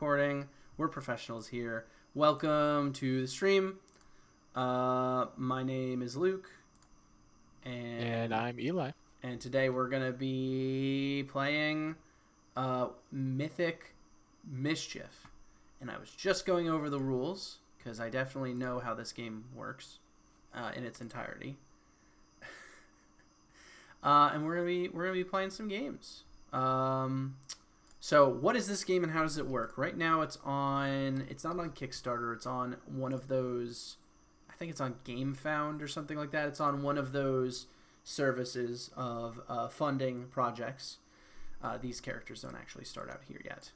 recording. We're professionals here. Welcome to the stream. My name is Luke. And I'm Eli. And today we're going to be playing Mythic Mischief. And I was just going over the rules, because I definitely know how this game works in its entirety. And we're gonna be playing some games. So what is this game and how does it work? Right now it's not on Kickstarter. It's on one of those, I think it's on GameFound or something like that. It's on one of those services of funding projects. These characters don't actually start out here yet.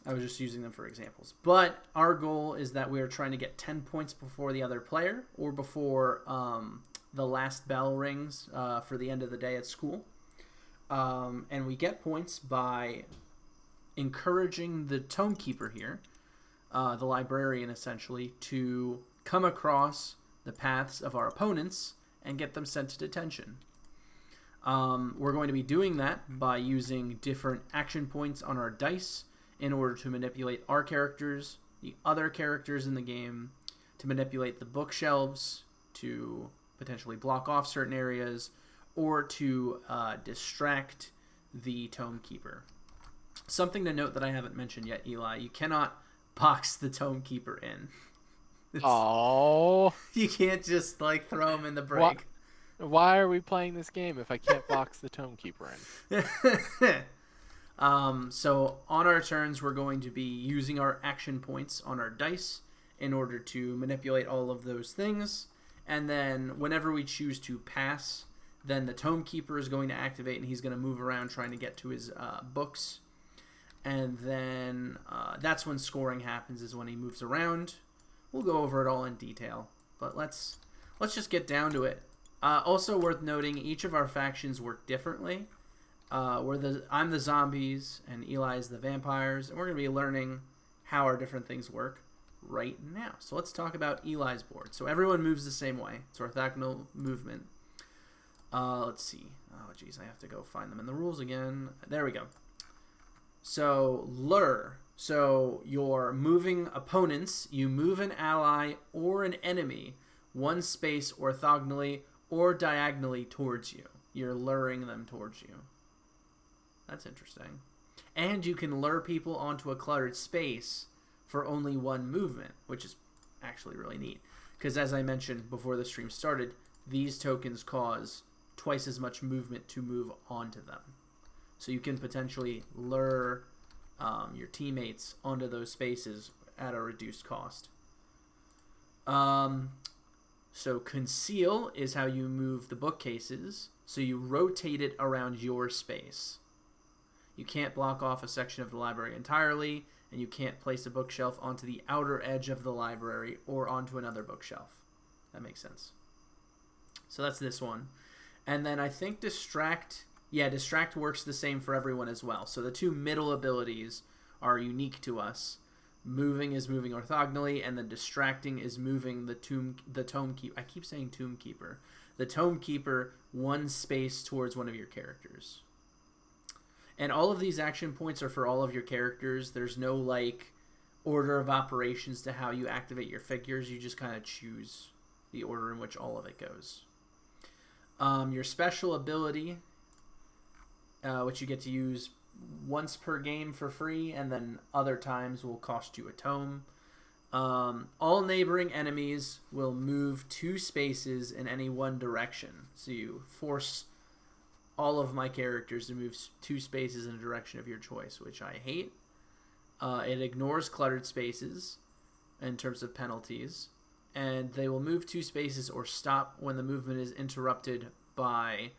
I was just using them for examples. But our goal is that we are trying to get 10 points before the other player or before the last bell rings for the end of the day at school. And we get points by encouraging the Tomekeeper here, the librarian essentially, to come across the paths of our opponents and get them sent to detention. We're going to be doing that by using different action points on our dice in order to manipulate our characters, the other characters in the game, to manipulate the bookshelves, to potentially block off certain areas, or to distract the Tomekeeper. Something to note that I haven't mentioned yet, Eli, you cannot box the Tomekeeper in. Oh, You can't just throw him in the break. Why are we playing this game if I can't box the Tomekeeper in? So on our turns, we're going to be using our action points on our dice in order to manipulate all of those things. And then whenever we choose to pass, then the Tomekeeper is going to activate and he's going to move around trying to get to his books. And then that's when scoring happens, is when he moves around. We'll go over it all in detail, but let's just get down to it. Also worth noting, each of our factions work differently. I'm the zombies and Eli is the vampires, and we're going to be learning how our different things work right now. So let's talk about Eli's board. So everyone moves the same way. It's orthogonal movement. Let's see. Oh, geez, I have to go find them in the rules again. There we go. So, lure. So, you're moving opponents. You move an ally or an enemy one space orthogonally or diagonally towards you. You're luring them towards you. That's interesting. And you can lure people onto a cluttered space for only one movement, which is actually really neat. Because as I mentioned before the stream started, these tokens cause twice as much movement to move onto them. So you can potentially lure your teammates onto those spaces at a reduced cost. So conceal is how you move the bookcases. So you rotate it around your space. You can't block off a section of the library entirely, and you can't place a bookshelf onto the outer edge of the library or onto another bookshelf. That makes sense. So that's this one. And then I think distract works the same for everyone as well. So the two middle abilities are unique to us. Moving is moving orthogonally, and then distracting is moving the Tomekeeper. I keep saying Tomekeeper. The Tomekeeper one space towards one of your characters. And all of these action points are for all of your characters. There's no order of operations to how you activate your figures. You just kind of choose the order in which all of it goes. Your special ability, which you get to use once per game for free, and then other times will cost you a tome. All neighboring enemies will move 2 spaces in any one direction. So you force all of my characters to move 2 spaces in a direction of your choice, which I hate. It ignores cluttered spaces in terms of penalties. And they will move 2 spaces or stop when the movement is interrupted by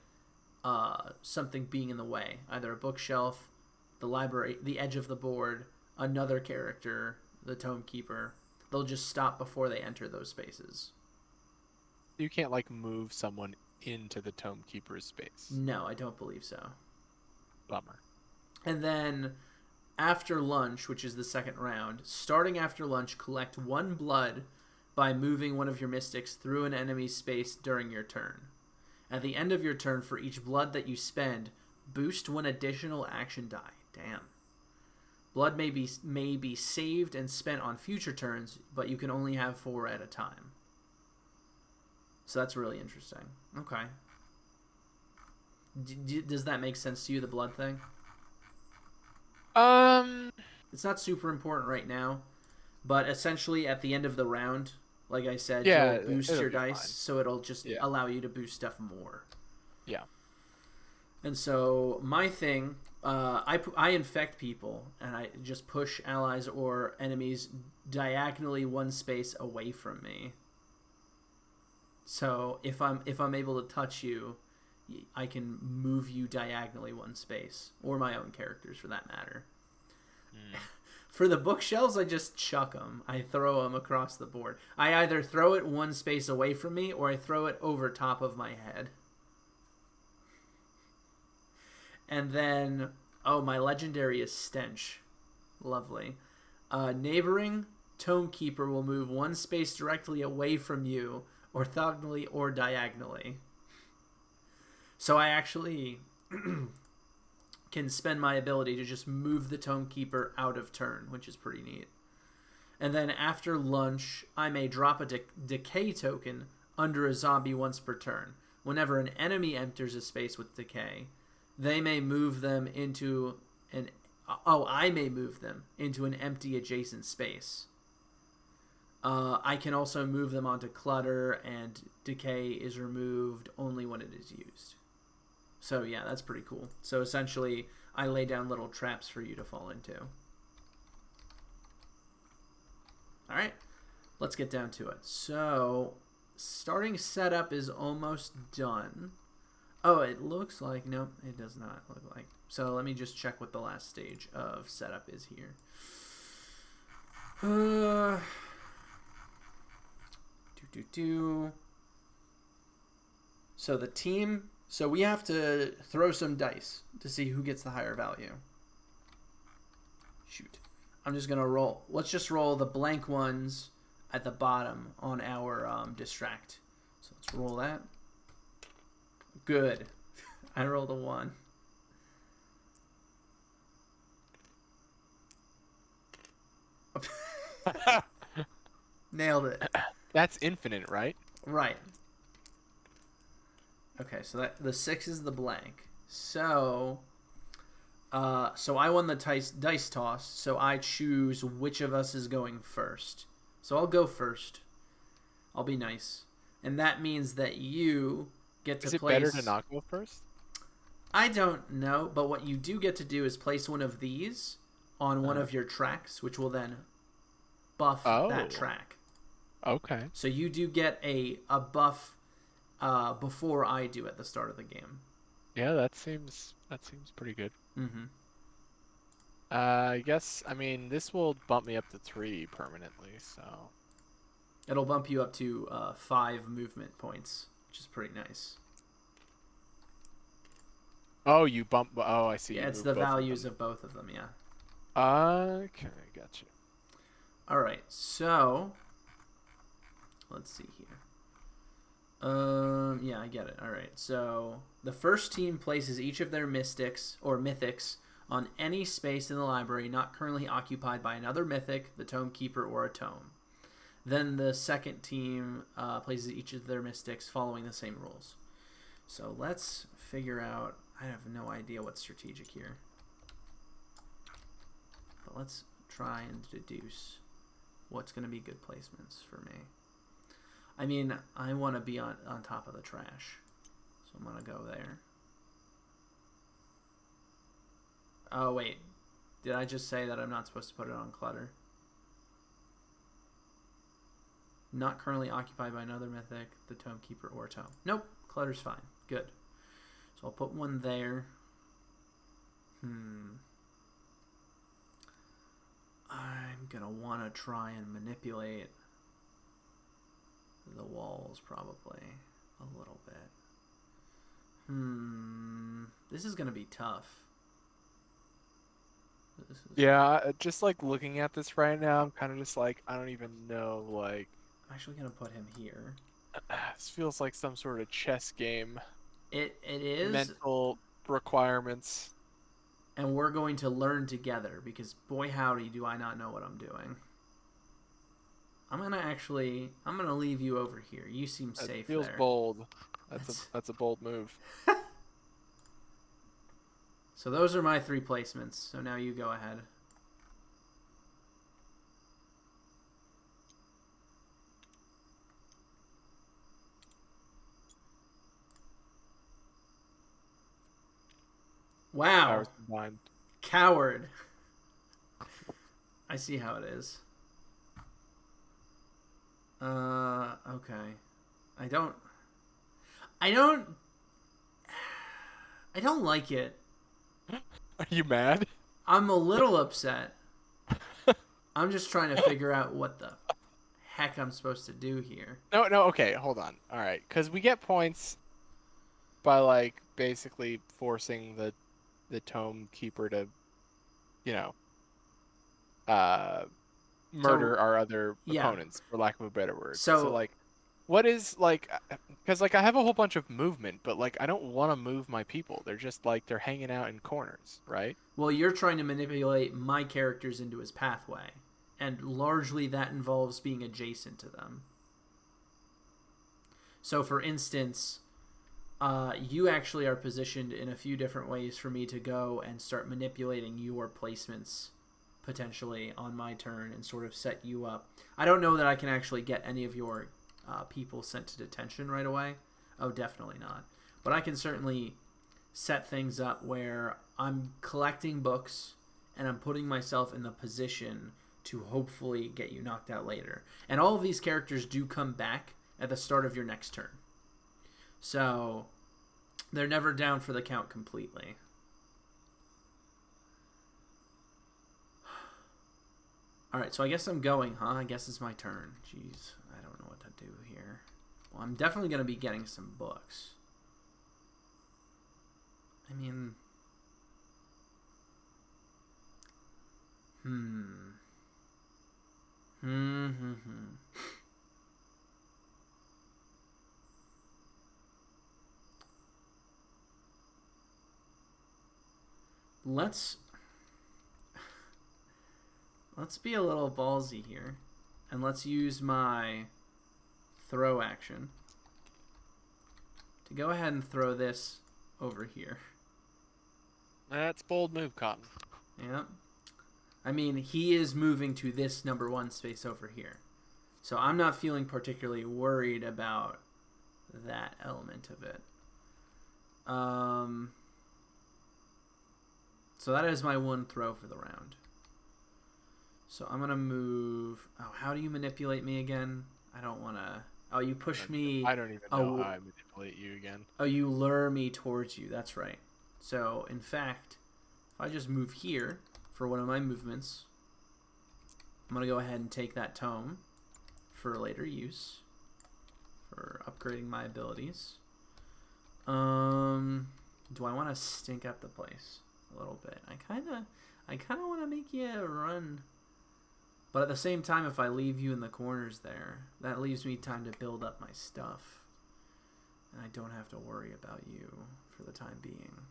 something being in the way. Either a bookshelf, the library, the edge of the board, another character, the Tomekeeper. They'll just stop before they enter those spaces. You can't move someone into the Tomekeeper's space. No, I don't believe so. Bummer. And then after lunch, which is the second round, starting after lunch, collect 1 blood by moving one of your mystics through an enemy's space during your turn. At the end of your turn, for each blood that you spend, boost 1 additional action die. Damn. Blood may be saved and spent on future turns, but you can only have 4 at a time. So that's really interesting. Okay. Does that make sense to you, the blood thing? It's not super important right now, but essentially at the end of the round, like I said, Yeah, you'll boost it'll your be dice, fine. so it'll just Yeah. allow you to boost stuff more. Yeah. And so my thing, I infect people, and I just push allies or enemies diagonally 1 space away from me. So if I'm able to touch you, I can move you diagonally 1 space, or my own characters for that matter. For the bookshelves, I just chuck them. I throw them across the board. I either throw it 1 space away from me, or I throw it over top of my head. And then, oh, my legendary is Stench. Lovely. Neighboring Tome Keeper will move 1 space directly away from you, orthogonally or diagonally. So I actually can spend my ability to just move the Tome Keeper out of turn, which is pretty neat. And then after lunch, I may drop a decay token under a zombie once per turn. Whenever an enemy enters a space with decay, they may move them into an... Oh, I may move them into an empty adjacent space. I can also move them onto clutter, and decay is removed only when it is used. So yeah, that's pretty cool. So essentially, I lay down little traps for you to fall into. Alright, let's get down to it. So, starting setup is almost done. Oh, it looks like... Nope, it does not look like. So let me just check what the last stage of setup is here. So the team... So we have to throw some dice to see who gets the higher value. Shoot. I'm just going to roll. Let's just roll the blank ones at the bottom on our distract. So let's roll that. Good. I rolled a 1. Nailed it. That's infinite, right? Right. Okay, so that the 6 is the blank. So I won the dice toss, so I choose which of us is going first. So I'll go first. I'll be nice. And that means that you get to Is it place... better to not go first? I don't know, but what you do get to do is place one of these on one of your tracks, which will then buff that track. Okay. So you do get a buff before I do at the start of the game. Yeah, that seems pretty good. Mm-hmm. I guess, I mean, this will bump me up to 3 permanently, so... It'll bump you up to 5 movement points, which is pretty nice. Oh, you bump... Oh, I see. Yeah, You it's move the both values of both of them, yeah. Okay, gotcha. Alright, so... Let's see here. Yeah, I get it. Alright, so... The first team places each of their mystics, or mythics, on any space in the library not currently occupied by another mythic, the Tome Keeper, or a tome. Then the second team places each of their mystics following the same rules. So let's figure out... I have no idea what's strategic here. But let's try and deduce what's going to be good placements for me. I mean, I want to be on top of the trash. So I'm going to go there. Oh, wait. Did I just say that I'm not supposed to put it on clutter? Not currently occupied by another mythic, the Tome Keeper, or tome. Nope. Clutter's fine. Good. So I'll put one there. I'm going to want to try and manipulate the walls, probably. A little bit. This is going to be tough. Yeah, just like looking at this right now, I'm kind of just like, I don't even know, like... I'm actually going to put him here. This feels like some sort of chess game. It is. Mental requirements. and we're going to learn together, because boy howdy do I not know what I'm doing. I'm gonna leave you over here. You seem safe feels there. bold. That's a bold move. So those are my 3 placements. So now you go ahead. Wow. Powers combined. Coward. I see how it is. Okay. I don't like it. Are you mad? I'm a little upset. I'm just trying to figure out what the heck I'm supposed to do here. No, okay, hold on. All right, because we get points by like basically forcing the tome keeper to, you know, murder So, our other yeah. opponents, for lack of a better word. So So, like, what is like? Because like I have a whole bunch of movement, but like I don't want to move my people. They're just like they're hanging out in corners, right? well, you're trying to manipulate my characters into his pathway, and largely that involves being adjacent to them. So, for instance, you actually are positioned in a few different ways for me to go and start manipulating your placements potentially on my turn and sort of set you up. I don't know that I can actually get any of your people sent to detention right away. Oh, definitely not. But I can certainly set things up where I'm collecting books and I'm putting myself in the position to hopefully get you knocked out later. And all of these characters do come back at the start of your next turn. So they're never down for the count completely. Alright, so I guess I'm going, huh? I guess it's my turn. Jeez, I don't know what to do here. Well, I'm definitely going to be getting some books. I mean... Let's be a little ballsy here, and let's use my throw action to go ahead and throw this over here. That's bold move, Cotton. Yep. I mean, he is moving to this number 1 space over here. So I'm not feeling particularly worried about that element of it. So that is my 1 throw for the round. So I'm going to move... Oh, how do you manipulate me again? I don't want to... Oh, you push me... I don't even know how I manipulate you again. Oh, you lure me towards you. That's right. So, in fact, if I just move here for one of my movements, I'm going to go ahead and take that tome for later use, for upgrading my abilities. Do I want to stink up the place a little bit? I kind of want to make you run. But at the same time, if I leave you in the corners there, that leaves me time to build up my stuff. And I don't have to worry about you for the time being.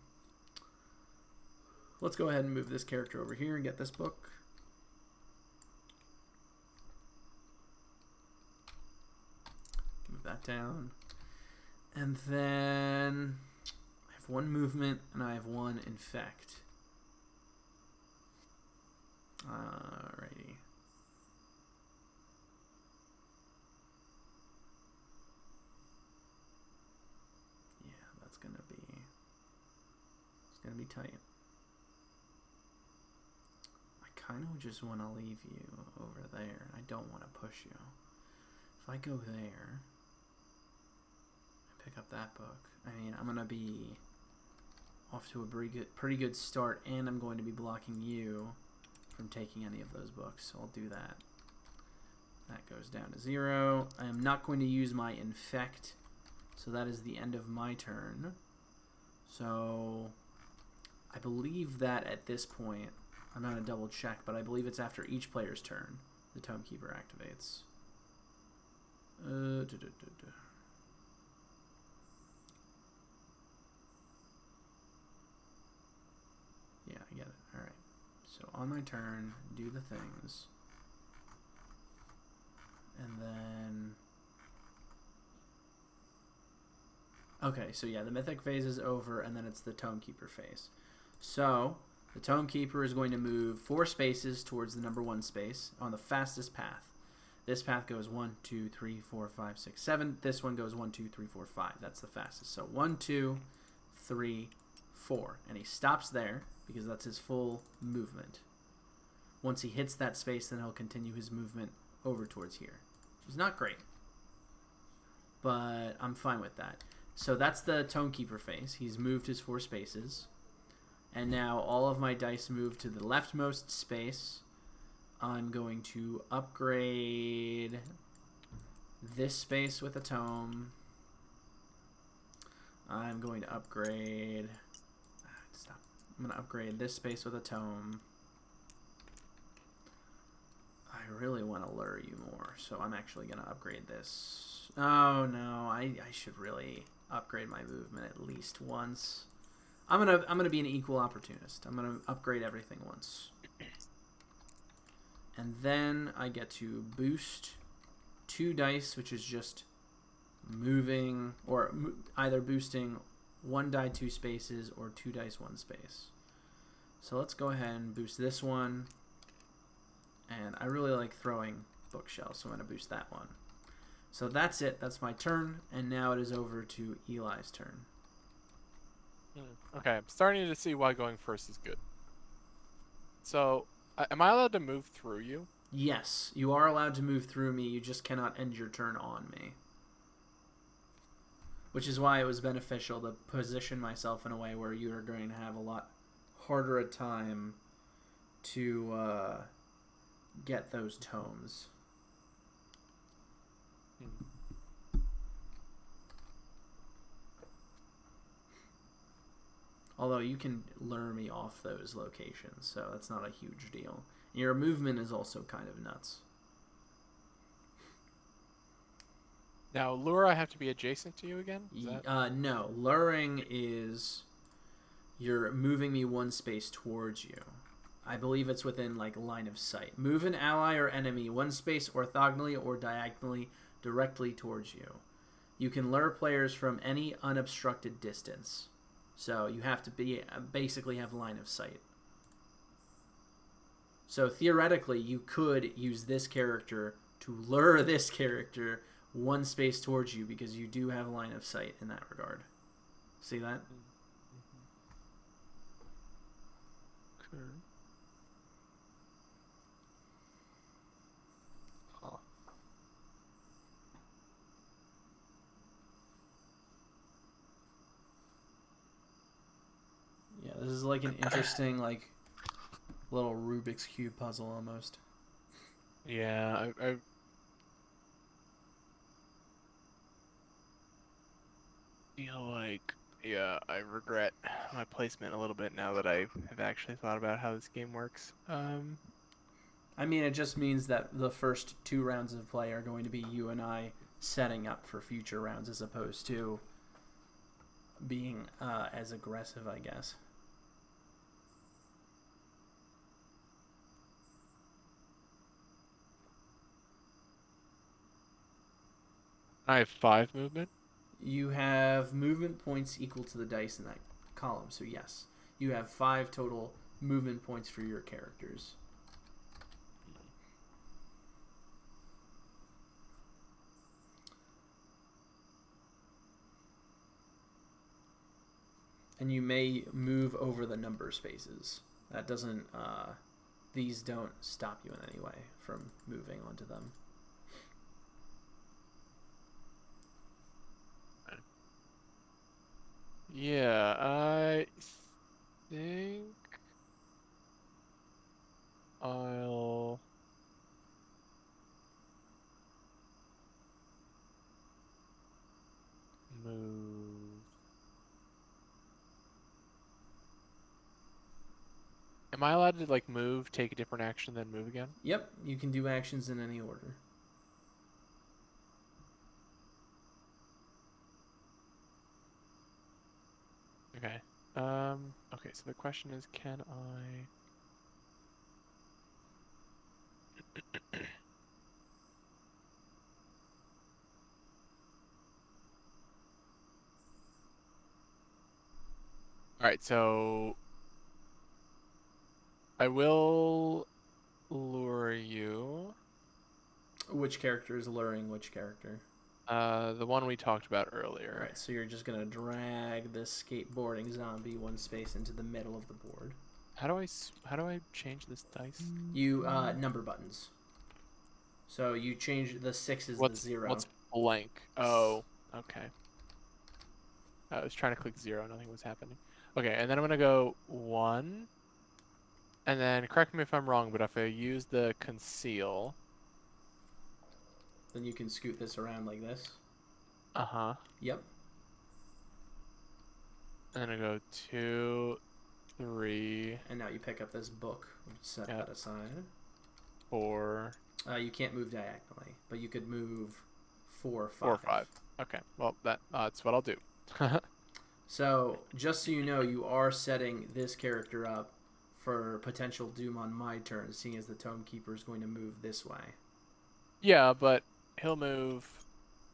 Let's go ahead and move this character over here and get this book. Move that down. And then I have 1 movement and I have 1 infect. Alrighty. It's gonna be tight. I kind of just want to leave you over there. I don't want to push you. If I go there, I pick up that book. I mean, I'm gonna be off to a pretty good start, and I'm going to be blocking you from taking any of those books. So I'll do that. That goes down to 0. I am not going to use my infect. So that is the end of my turn. So I believe that at this point, I'm going to double check, but I believe it's after each player's turn the Tome Keeper activates. Yeah, I guess So on my turn, do the things. And then... Okay, so yeah, the Mythic phase is over, and then it's the Tomekeeper phase. So, the Tomekeeper is going to move 4 spaces towards the number 1 space on the fastest path. This path goes 1, 2, 3, 4, 5, 6, 7. This one goes 1, 2, 3, 4, 5. That's the fastest. So 1, 2, 3, 4. And he stops there because that's his full movement. Once he hits that space, then he'll continue his movement over towards here. Which is not great. But I'm fine with that. So that's the Tomekeeper phase. He's moved his 4 spaces. And now all of my dice move to the leftmost space. I'm going to upgrade this space with a tome. I'm going to upgrade... Stop. I'm going to upgrade this space with a tome. I really want to lure you more, so I'm actually going to upgrade this. Oh, no. I should really upgrade my movement at least once. I'm gonna be an equal opportunist. I'm gonna upgrade everything once. And then I get to boost 2 dice, which is just moving, or either boosting 1 die 2 spaces or 2 dice 1 space. So let's go ahead and boost this one. And I really like throwing bookshelves, so I'm going to boost that one. So that's it. That's my turn. And now it is over to Eli's turn. Okay, I'm starting to see why going first is good. So, am I allowed to move through you? Yes, you are allowed to move through me. You just cannot end your turn on me. Which is why it was beneficial to position myself in a way where you are going to have a lot harder a time to get those tomes. Although you can lure me off those locations, so that's not a huge deal. Your movement is also kind of nuts. Now, lure, I have to be adjacent to you again? No. Luring is you're moving me 1 space towards you. I believe it's within like line of sight. Move an ally or enemy 1 space orthogonally or diagonally directly towards you. You can lure players from any unobstructed distance. So you have to be basically have line of sight. So theoretically, you could use this character to lure this character 1 space towards you because you do have line of sight in that regard. See that? Okay. Yeah, this is like an interesting, like, little Rubik's Cube puzzle almost. Yeah, I feel like, yeah, I regret my placement a little bit now that I have actually thought about how this game works. I mean, it just means that the first 2 rounds of play are going to be you and I setting up for future rounds as opposed to being as aggressive, I guess. I have 5 movement. You have movement points equal to the dice in that column, so yes. You have 5 total movement points for your characters. And you may move over the number spaces. That doesn't, these don't stop you in any way from moving onto them. Yeah, I think I'll move. Am I allowed to like move, take a different action, then move again? Yep, you can do actions in any order. Okay. Okay, so the question is, can I... All right, so I will lure you. Which character is luring which character? The one we talked about All earlier. right, so you're just gonna drag this skateboarding zombie one space into the middle of the board. How do I change this dice? You number buttons. So you change the 6 is the 0. What's blank? Oh, okay. I was trying to click 0, nothing was happening. Okay, and then I'm gonna go 1, and then correct me if I'm wrong, but if I use the conceal, Then you can scoot this around like this. uh-huh, Yep. and then I go 2, 3, And now you pick up this book. Set yep, that aside. 4, You can't move diagonally, but you could move 4, 5. 4, 5. Okay, well that's what I'll do. So just so you know, you are setting this character up for potential doom on my turn, seeing as the Tome Keeper is going to move this way. Yeah, but he'll move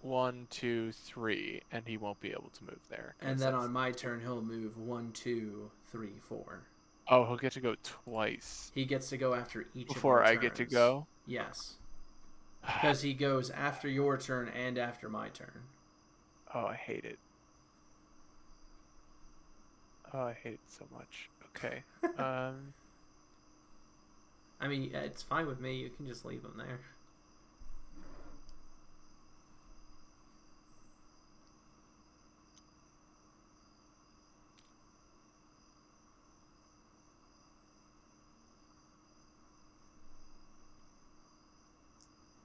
1, 2, 3, and he won't be able to move there. And then on my turn, he'll move 1, 2, 3, 4. Oh, he'll get to go twice. He gets to go after each Before of my I turns. get to go? Yes. Because he goes after your turn and after my turn. Oh, I hate it. Oh, I hate it so much. Okay. I mean, it's fine with me. You can just leave him there.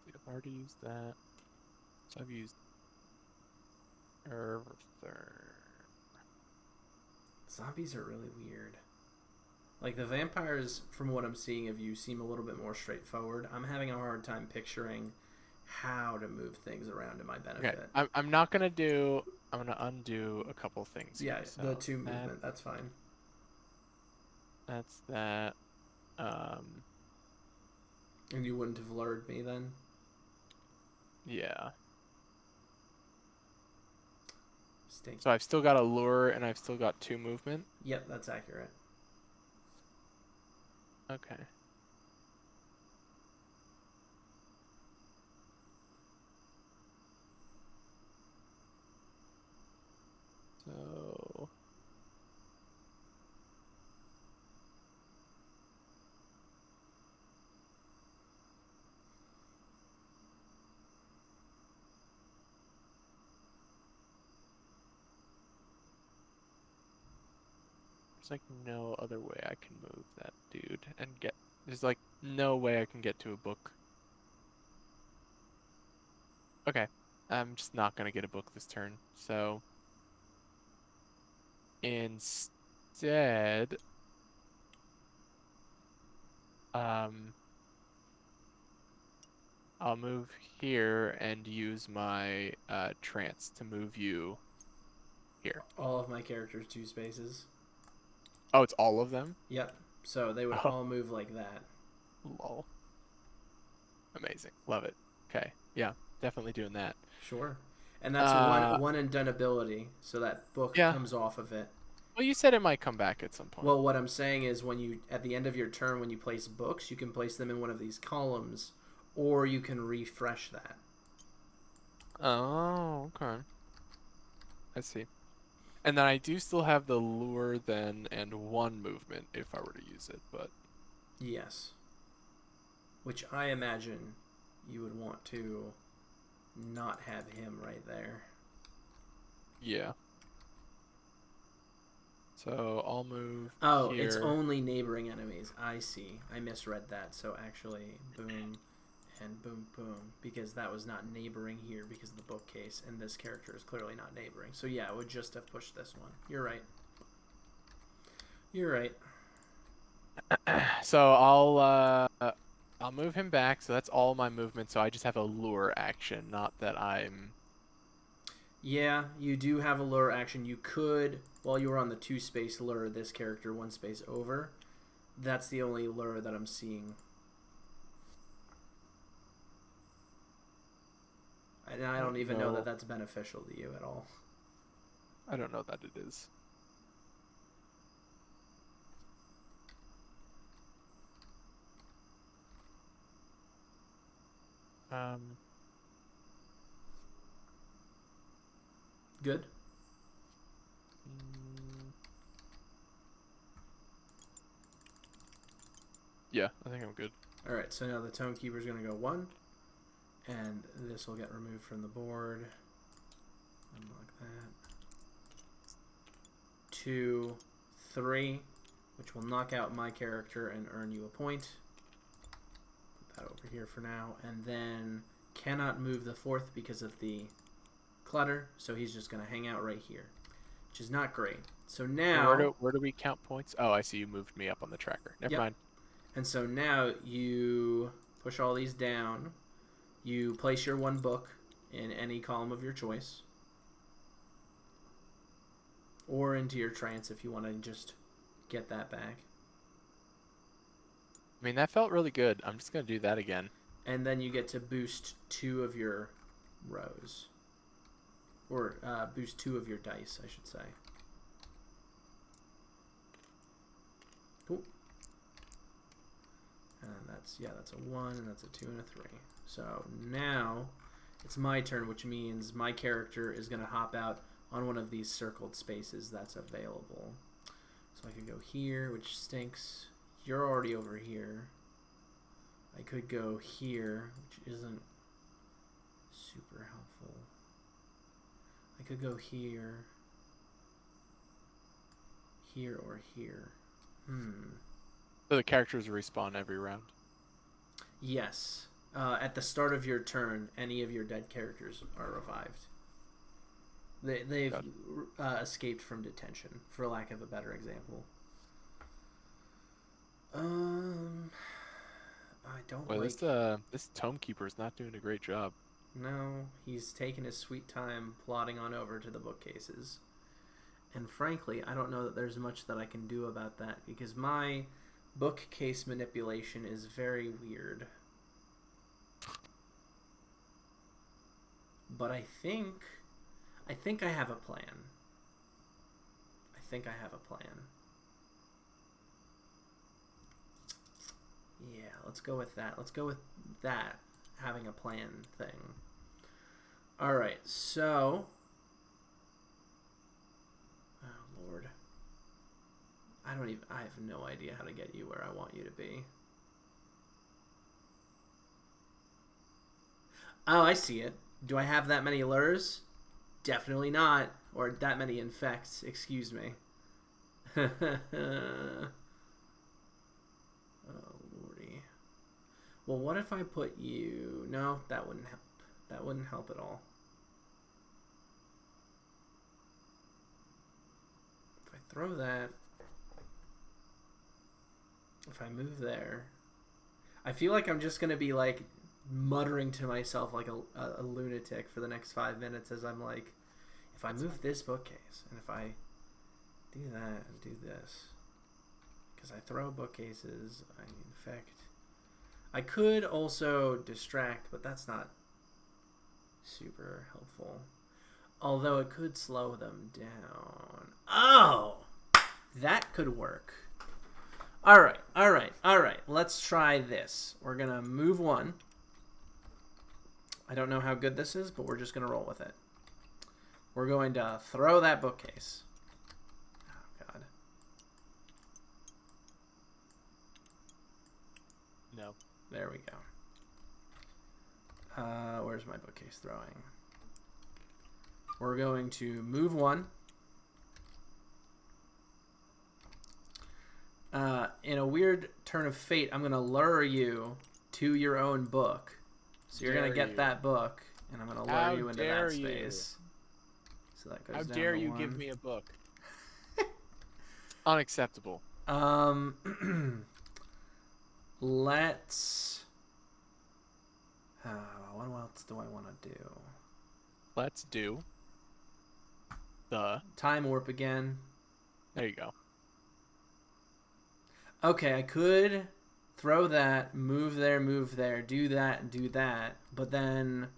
I've already used that. So I've used third. Zombies are really weird. Like, the vampires, from what I'm seeing of you, seem a little bit more straightforward. I'm having a hard time picturing how to move things around to my benefit. Okay, I'm not gonna do. I'm gonna undo a couple things Yeah, here. So the 2 movement, that's fine. that's that. And you wouldn't have lured me then? Yeah. Stink. So I've still got a lure and I've still got 2 movement. Yep, that's accurate. Okay. So there's like no other way I can move that dude and get. There's like no way I can get to a book. Okay. I'm just not gonna get a book this turn. So instead, um, I'll move here and use my trance to move you here. All of my characters 2 spaces. Oh, it's all of them? Yep. So they would Oh, all move like that. lol. Amazing. Love it. Okay. Yeah, definitely doing that. Sure. And that's one and done ability, so that book Yeah. comes off of it. Well, you said it might come back at some point. Well, what I'm saying is when you, at the end of your turn, when you place books, you can place them in one of these columns, or you can refresh that. Oh, okay. I see. And then I do still have the lure then and 1 movement if I were to use it, but Yes. Which I imagine you would want to not have him right there. yeah. So I'll move Oh, here. it's only neighboring enemies. I see. I misread that. So actually, boom and boom, boom. Because that was not neighboring here because of the bookcase. And this character is clearly not neighboring. So yeah, I would just have pushed this one. You're right. You're right. So I'll move him back. So that's all my movement. So I just have a lure action, not that I'm. Yeah, you do have a lure action. You could, while you were on the 2 space, lure this character 1 space over. That's the only lure that I'm seeing. And I don't even know No. that that's beneficial to you at all. I don't know that it is. Good. Yeah, I think I'm good. All right, so now the Tome Keeper's going to go 1, and this will get removed from the board. Unlock that. 2, 3, which will knock out my character and earn you a point. Put that over here for now, and then cannot move the 4th because of the clutter, so he's just going to hang out right here, which is not great. So now... Where do we count points? Oh, I see you moved me up on the tracker. Never mind. And so now you push all these down. You place your 1 book in any column of your choice. Or into your trance if you want to just get that back. I mean, that felt really good. I'm just going to do that again. And then you get to boost 2 of your rows. Or boost 2 of your dice, I should say. Cool. And that's a 1, and that's a 2, and a 3. So now it's my turn, which means my character is going to hop out on one of these circled spaces that's available. So I could go here, which stinks. You're already over here. I could go here, which isn't super helpful. I could go here, here, or here. So the characters respawn every round? Yes. At the start of your turn, any of your dead characters are revived. They've escaped from detention, for lack of a better example. I don't this Tome Keeper is not doing a great job. No, he's taking his sweet time plodding on over to the bookcases. And frankly, I don't know that there's much that I can do about that, because my bookcase manipulation is very weird. But I think I have a plan. Yeah, let's go with that. Let's go with that, having a plan thing. Alright, so... Oh, Lord. I have no idea how to get you where I want you to be. Oh, I see it. Do I have that many lures? Definitely not. Or that many infects, excuse me. Oh, Lordy. Well, what if I put you... No, that wouldn't help. That wouldn't help at all. If I throw that... If I move there... I feel like I'm just going to be, like, muttering to myself like a lunatic for the next 5 minutes as I'm like, if I move this bookcase, and if I do that and do this, because I throw bookcases, I infect. I could also distract, but that's not super helpful. Although it could slow them down. Oh! That could work. Alright. Let's try this. We're going to move 1. I don't know how good this is, but we're just going to roll with it. We're going to throw that bookcase. Oh, God. No. There we go. Where's my bookcase throwing? We're going to move 1. In a weird turn of fate, I'm going to lure you to your own book. So you're going to get that book, and I'm going to lure you into that space. So that goes down. How dare you give me a book? Unacceptable. Let's... what else do I want to do? Let's do the... Time warp again. There you go. Okay, I could throw that, move there, do that, and do that, but then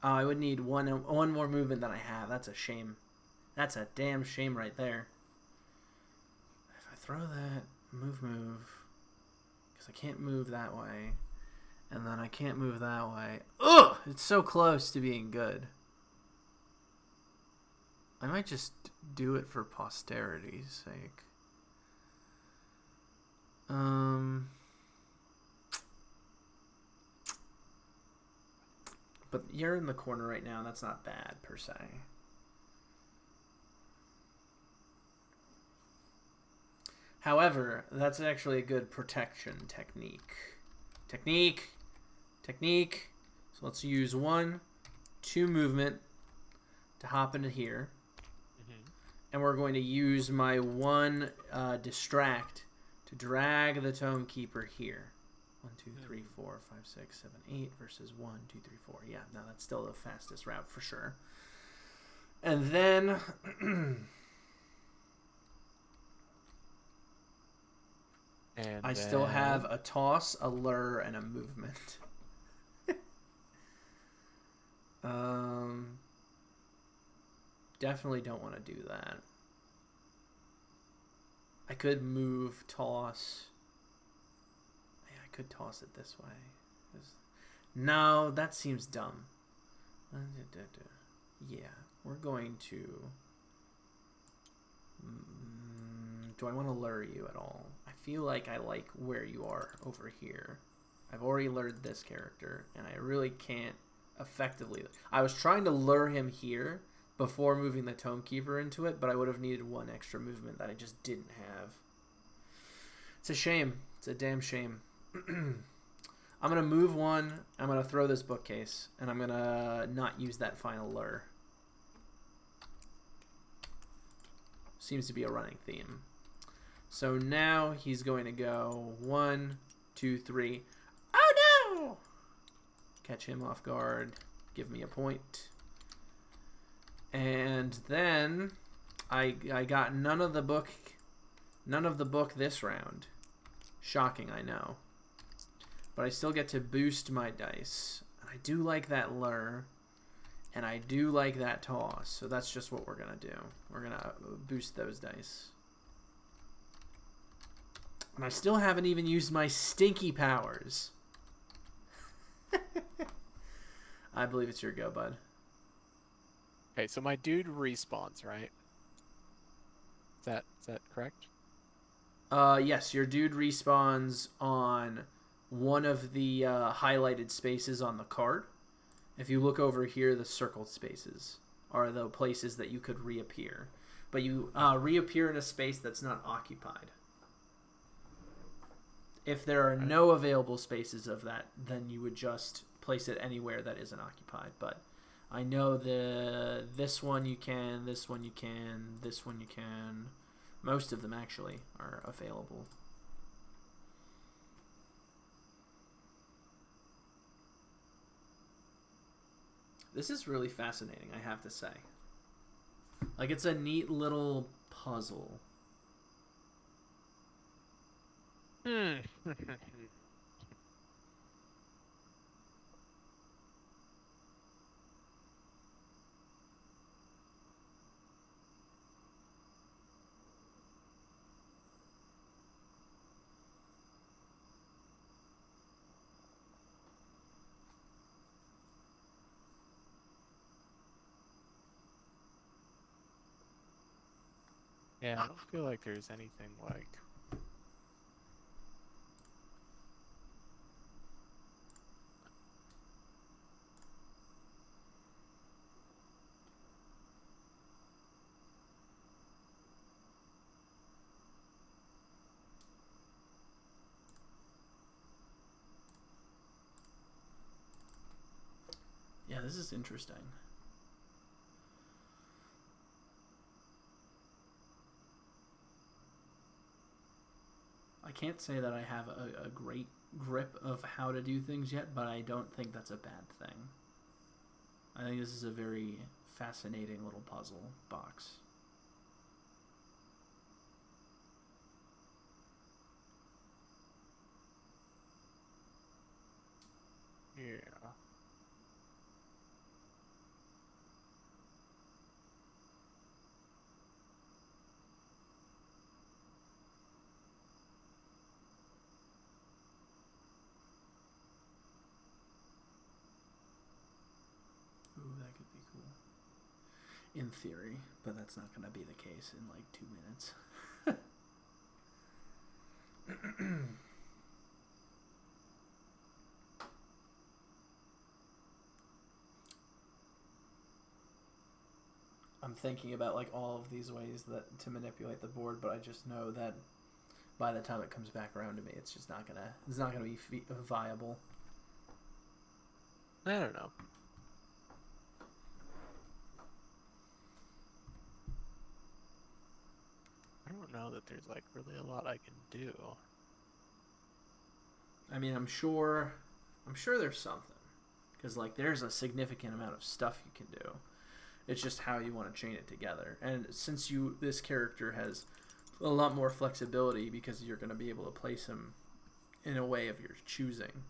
Oh, I would need one more movement than I have. That's a shame. That's a damn shame right there. If I throw that, move, because I can't move that way, and then I can't move that way. Ugh! It's so close to being good. I might just do it for posterity's sake. But you're in the corner right now, and that's not bad, per se. However, that's actually a good protection technique. Technique! So let's use 1, 2 movement to hop into here. Mm-hmm. And we're going to use my 1 distract to drag the Tome Keeper here. 1, 2, 3, 4, 5, 6, 7, 8 versus 1, 2, 3, 4. Yeah, no, that's still the fastest route for sure. And then I still have a toss, a lure, and a movement. Definitely don't want to do that. I could move, toss. Yeah, I could toss it this way. No, that seems dumb. Yeah, we're going to... do I want to lure you at all? I feel like I like where you are over here. I've already lured this character, and I really can't effectively... I was trying to lure him here before moving the Tome Keeper into it, but I would have needed 1 extra movement that I just didn't have. It's a shame. It's a damn shame. I'm going to move 1. I'm going to throw this bookcase, and I'm going to not use that final lure. Seems to be a running theme. So now he's going to go 1, 2, 3. Oh no! Catch him off guard. Give me a point. And then I got none of the book this round. Shocking, I know. But I still get to boost my dice. And I do like that lure. And I do like that toss. So that's just what we're going to do. We're going to boost those dice. And I still haven't even used my stinky powers. I believe it's your go, bud. Okay, so my dude respawns, right? Is that correct? Yes, your dude respawns on one of the highlighted spaces on the card. If you look over here, the circled spaces are the places that you could reappear. But you reappear in a space that's not occupied. If there are no available spaces of that, then you would just place it anywhere that isn't occupied. But I know this one you can, this one you can, this one you can. Most of them actually are available. This is really fascinating, I have to say. Like, it's a neat little puzzle. Yeah, I don't feel like there's anything like... Yeah, this is interesting. I can't say that I have a great grip of how to do things yet, but I don't think that's a bad thing. I think this is a very fascinating little puzzle box. Yeah. In theory, but that's not going to be the case in like 2 minutes. I'm thinking about like all of these ways that to manipulate the board, but I just know that by the time it comes back around to me, it's just not gonna be viable. I don't know. I don't know that there's like really a lot I can do. I mean, I'm sure there's something, because like there's a significant amount of stuff you can do. It's just how you want to chain it together. And since this character has a lot more flexibility because you're going to be able to place him in a way of your choosing.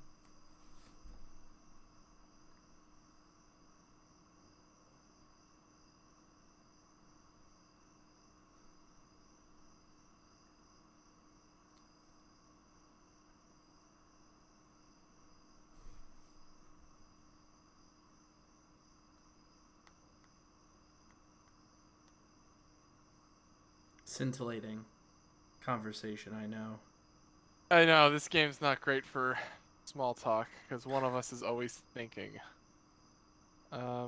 Scintillating conversation, I know. I know, this game's not great for small talk, because one of us is always thinking. I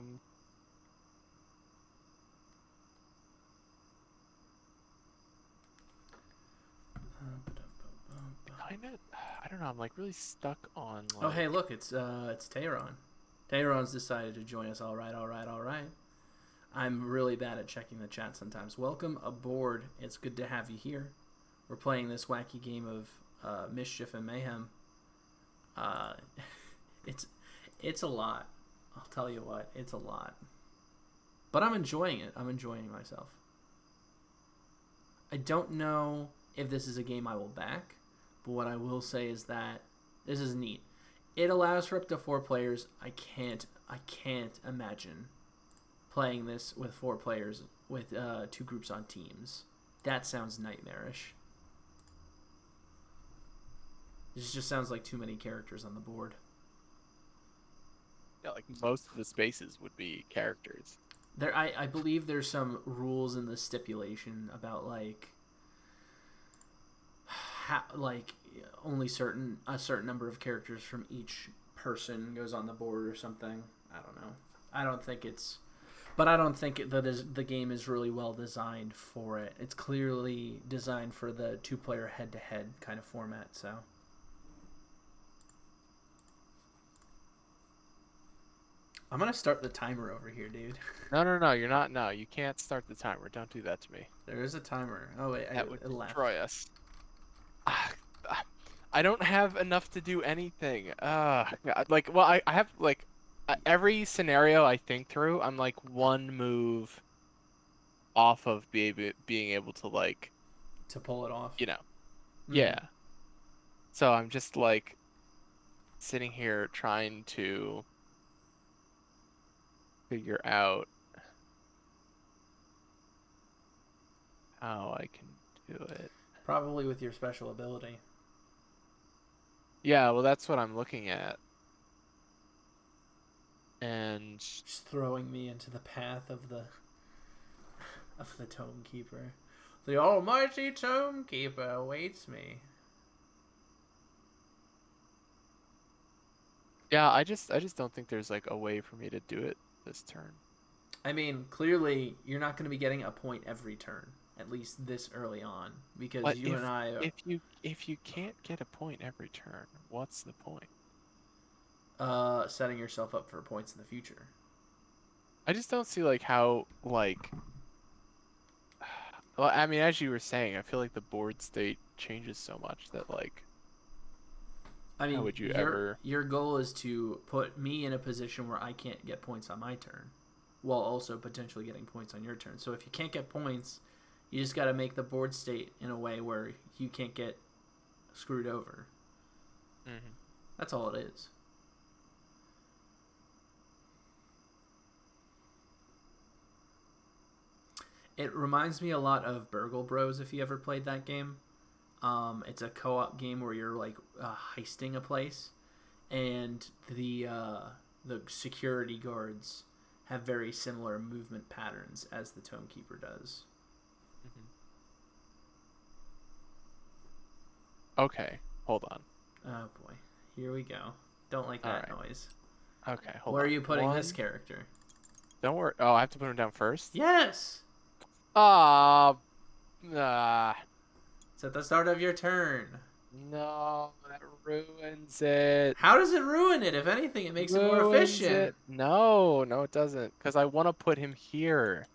don't know, I'm like really stuck on like... Oh, hey, look, it's Tehran. Tehran's decided to join us. All right. I'm really bad at checking the chat sometimes. Welcome aboard. It's good to have you here. We're playing this wacky game of Mischief and Mayhem. It's a lot. I'll tell you what, it's a lot. But I'm enjoying it. I'm enjoying myself. I don't know if this is a game I will back, but what I will say is that this is neat. It allows for up to 4 players. I can't imagine playing this with 4 players with 2 groups on teams. That sounds nightmarish. This just sounds like too many characters on the board. Yeah, like most of the spaces would be characters. I believe there's some rules in the stipulation about like only a certain number of characters from each person goes on the board or something. I don't know. I don't think the game is really well designed for it. It's clearly designed for the 2-player head-to-head kind of format. So. I'm going to start the timer over here, dude. No, you're not. No, you can't start the timer. Don't do that to me. There is a timer. Oh, wait. That would destroy us. I don't have enough to do anything. Like, well, I have, like, every scenario I think through, I'm, like, 1 move off of being able to, like... To pull it off. You know. Mm. Yeah. So I'm just, like, sitting here trying to figure out how I can do it. Probably with your special ability. Yeah, well, that's what I'm looking at. And just throwing me into the path of the Tome Keeper. The almighty Tome Keeper awaits me. Yeah, I just don't think there's like a way for me to do it this turn. I mean, clearly you're not going to be getting a point every turn, at least this early on, because but and I. If you can't get a point every turn, what's the point? Setting yourself up for points in the future. I just don't see like how like. Well, I mean, as you were saying, I feel like the board state changes so much that like. I mean, how would you ever? Your goal is to put me in a position where I can't get points on my turn, while also potentially getting points on your turn. So if you can't get points, you just got to make the board state in a way where you can't get screwed over. Mm-hmm. That's all it is. It reminds me a lot of Burgle Bros, if you ever played that game. It's a co-op game where you're like heisting a place, and the security guards have very similar movement patterns as the Tome Keeper does. Okay, hold on. Oh boy, here we go. Don't like that noise. Okay, hold on. Where are you putting this character? Don't worry. Oh, I have to put him down first? Yes! Ah. It's at the start of your turn. No, that ruins it. How does it ruin it? If anything, it makes it more efficient. No, it doesn't. Because I want to put him here.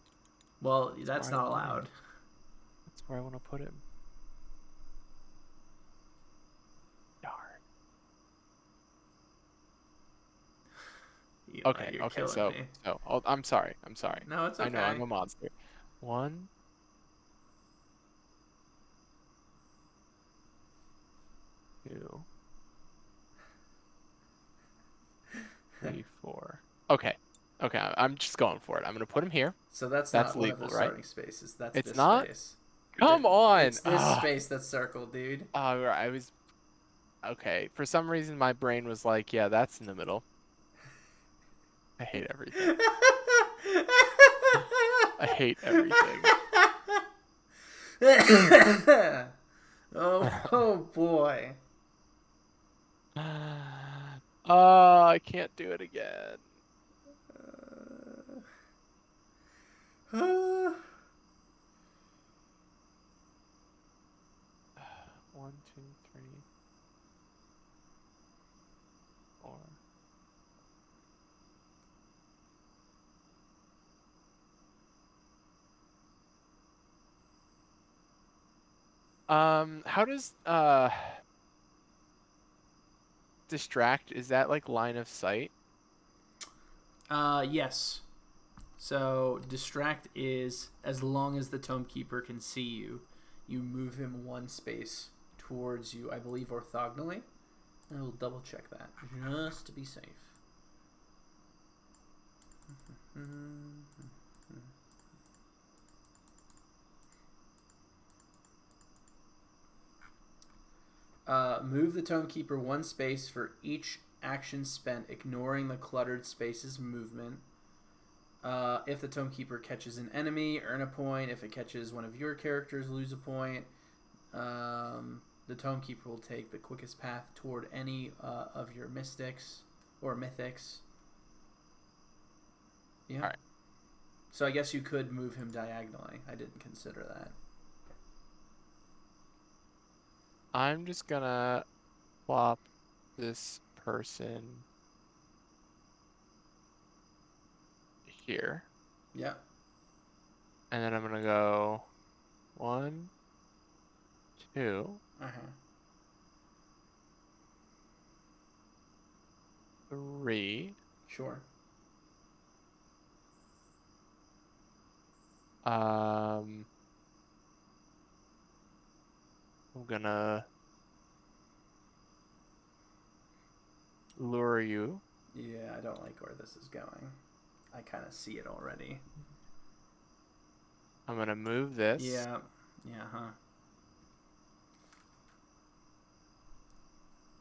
Well, that's not allowed. That's where I want to put him. Darn. Okay, so I'm sorry. No, it's okay. I know I'm a monster. 1, 2, 3, 4. Okay, I'm just going for it. I'm gonna put him here. So that's not legal, one of the starting spaces. That's it's this not? space. Come on! It's this space that's circled, dude. I was... Okay, for some reason my brain was like, yeah, that's in the middle. I hate everything. I hate everything. Oh boy. Oh, I can't do it again. 1, 2, 3, 4. How does distract, is that like line of sight? Yes. So distract is as long as the Tome Keeper can see you, you move him one space towards you, I believe orthogonally. I will double check that just to be safe. Move the Tome Keeper one space for each action spent, ignoring the cluttered space's movement. If the Tome Keeper catches an enemy, earn a point. If it catches one of your characters, lose a point. The Tome Keeper will take the quickest path toward any of your mystics or mythics. Yeah. All right. So I guess you could move him diagonally. I didn't consider that. I'm just gonna plop this person here. Yeah. And then I'm gonna go 1, 2. 3. Sure. I'm gonna lure you. Yeah, I don't like where this is going. I kind of see it already. I'm gonna move this. Yeah,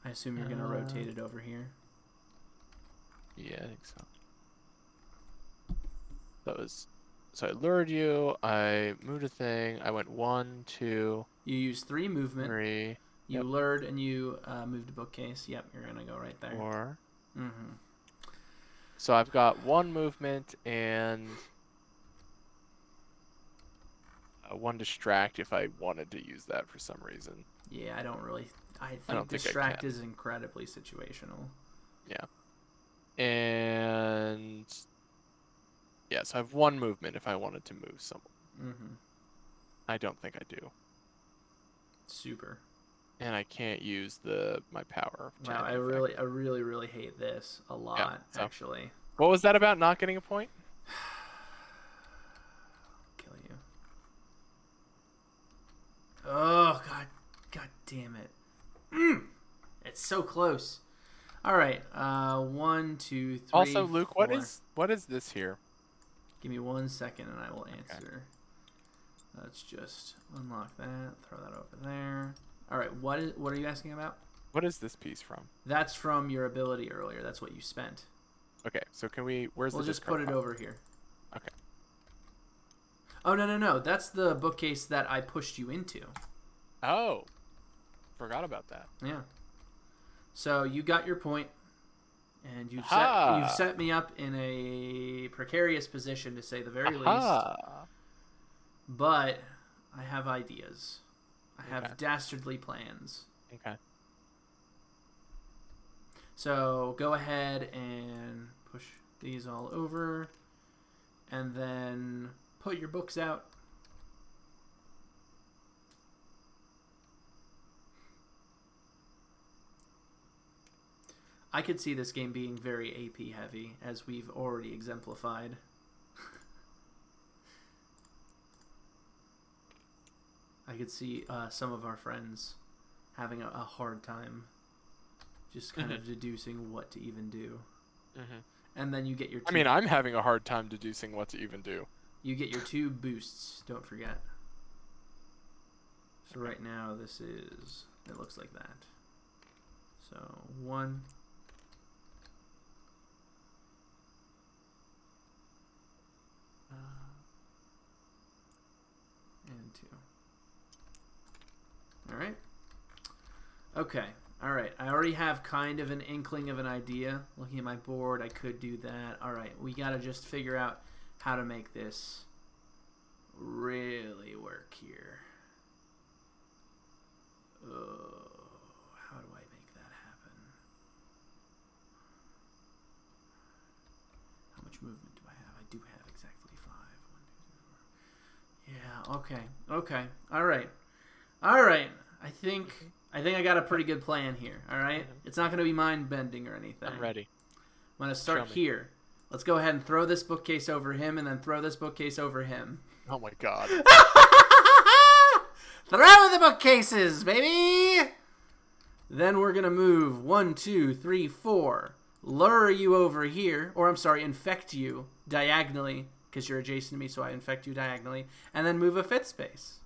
I assume you're gonna rotate it over here. Yeah, I think so. So I lured you, I moved a thing, I went 1, 2. You used 3 movement. 3. You lured and you moved a bookcase. Yep, you're gonna go right there. 4. So I've got 1 movement and 1 distract if I wanted to use that for some reason. Yeah, I think distract is incredibly situational. Yeah. And yeah, so I have 1 movement if I wanted to move someone. I don't think I do. Super. And I can't use my power. Wow, I really hate this a lot, actually. What was that about not getting a point? Kill you. Oh, God damn it. It's so close. All right, 1, 2, 3. Also, Luke, 4. what is this here? Give me 1 second and I will answer. Okay. Let's just unlock that, throw that over there. All right, what are you asking about? What is this piece from? That's from your ability earlier. That's what you spent. Okay, so can we? Where's We'll the just put discard it pile? over here. Okay. Oh, no. That's the bookcase that I pushed you into. Oh, forgot about that. Yeah. So you got your point, and you've Aha! set me up in a precarious position, to say the very least. Aha! But I have ideas. I have Okay. dastardly plans. Okay. So go ahead and push these all over, and then put your books out. I could see this game being very AP heavy, as we've already exemplified. I could see some of our friends having a hard time just kind of deducing what to even do. Mm-hmm. And then you get your two, I mean, I'm having a hard time deducing what to even do. you get your 2 boosts, don't forget. So right now this is, it looks like that. So 1, and 2. Alright. Okay. Alright. I already have kind of an inkling of an idea. Looking at my board, I could do that. Alright. We gotta just figure out how to make this really work here. How do I make that happen? How much movement do I have? I do have exactly 5. 1, 2, 3, 4. Yeah, okay. Alright. I think I got a pretty good plan here, alright? It's not gonna be mind bending or anything. I'm ready. I'm gonna start here. Let's go ahead and throw this bookcase over him, and then throw this bookcase over him. Oh my god. Throw the bookcases, baby! Then we're gonna move 1, 2, 3, 4. Lure you over here, or I'm sorry, infect you diagonally, because you're adjacent to me, so I infect you diagonally, and then move a 5th space.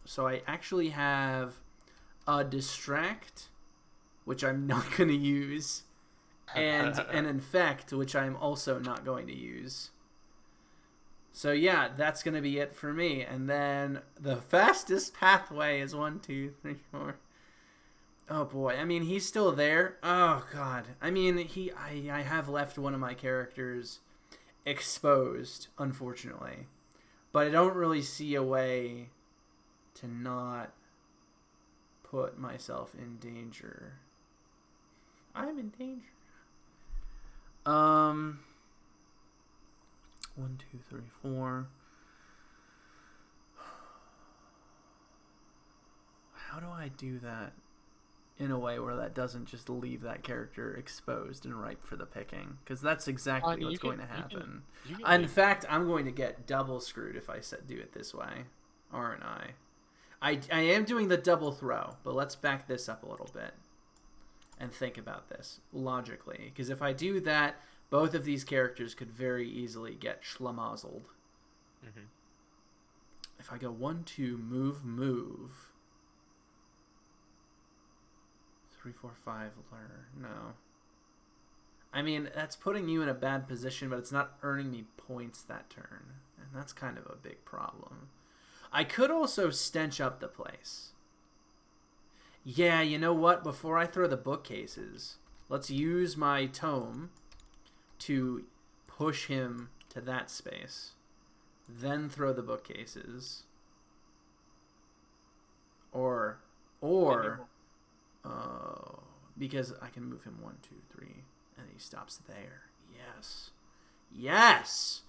So I actually have a distract, which I'm not going to use, and an infect, which I'm also not going to use. So yeah, that's going to be it for me. And then the fastest pathway is 1, 2, 3, 4. Oh boy, I mean, he's still there. Oh god. I mean, I have left one of my characters exposed, unfortunately. But I don't really see a way to not put myself in danger. I'm in danger. 1, 2, 3, 4. How do I do that in a way where that doesn't just leave that character exposed and ripe for the picking? Because that's exactly what's going to happen. In fact, I'm going to get double screwed if I do it this way, aren't I? I am doing the double throw, but let's back this up a little bit and think about this logically. Because if I do that, both of these characters could very easily get schlemazeled. Mm-hmm. If I go 1, 2, move. 3, 4, 5, lure. No. I mean, that's putting you in a bad position, but it's not earning me points that turn. And that's kind of a big problem. I could also stench up the place. Yeah, you know what? Before I throw the bookcases, let's use my tome to push him to that space. Then throw the bookcases. Or because I can move him 1, 2, 3, and he stops there. Yes.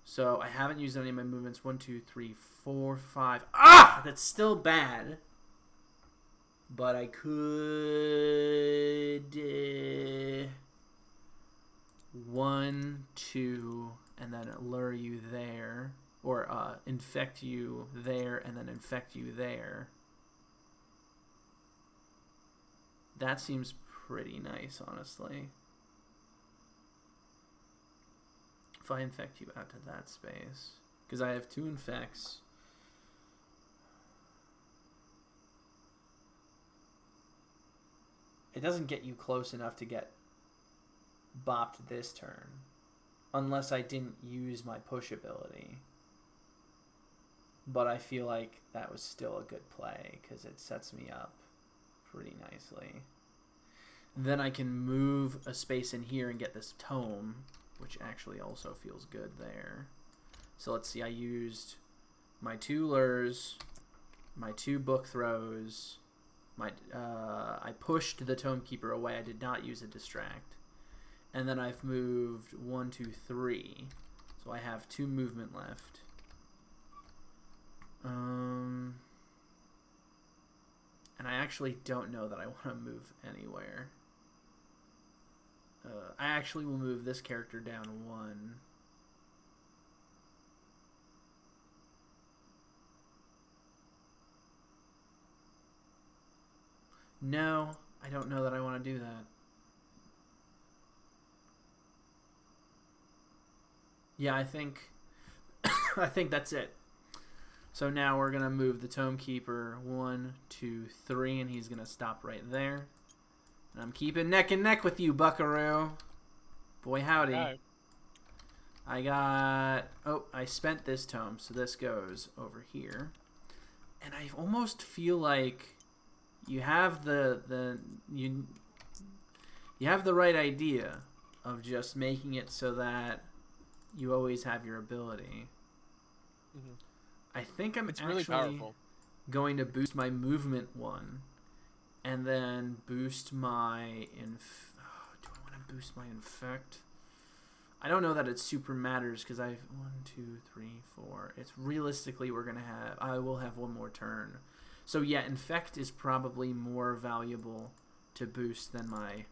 So I haven't used any of my movements. 1, 2, 3, 4, 5. Ah, that's still bad. But I could 1, 2, and then lure you there, or infect you there, and then infect you there. That seems pretty nice, honestly. If I infect you out to that space, because I have 2 infects. it doesn't get you close enough to get bopped this turn. Unless I didn't use my push ability. But I feel like that was still a good play because it sets me up pretty nicely. Then I can move a space in here and get this tome, which actually also feels good there. So let's see, I used my 2 lures, my 2 book throws, I pushed the Tome Keeper away. I did not use a distract. And then I've moved 1, 2, 3. So I have 2 movement left. And I actually don't know that I want to move anywhere. I actually will move this character down 1. No, I don't know that I want to do that. Yeah, I think I think that's it. So now we're gonna move the Tome Keeper 1, 2, 3, and he's gonna stop right there. And I'm keeping neck and neck with you, Buckaroo. Boy howdy. Okay. I spent this tome, so this goes over here. And I almost feel like you have you have the right idea of just making it so that you always have your ability. Mm-hmm. I think it's really powerful. Going to boost my movement 1, and then boost my do I want to boost my infect? I don't know that it super matters because I've 1, 2, 3, 4. It's realistically I will have 1 more turn. So yeah, infect is probably more valuable to boost than my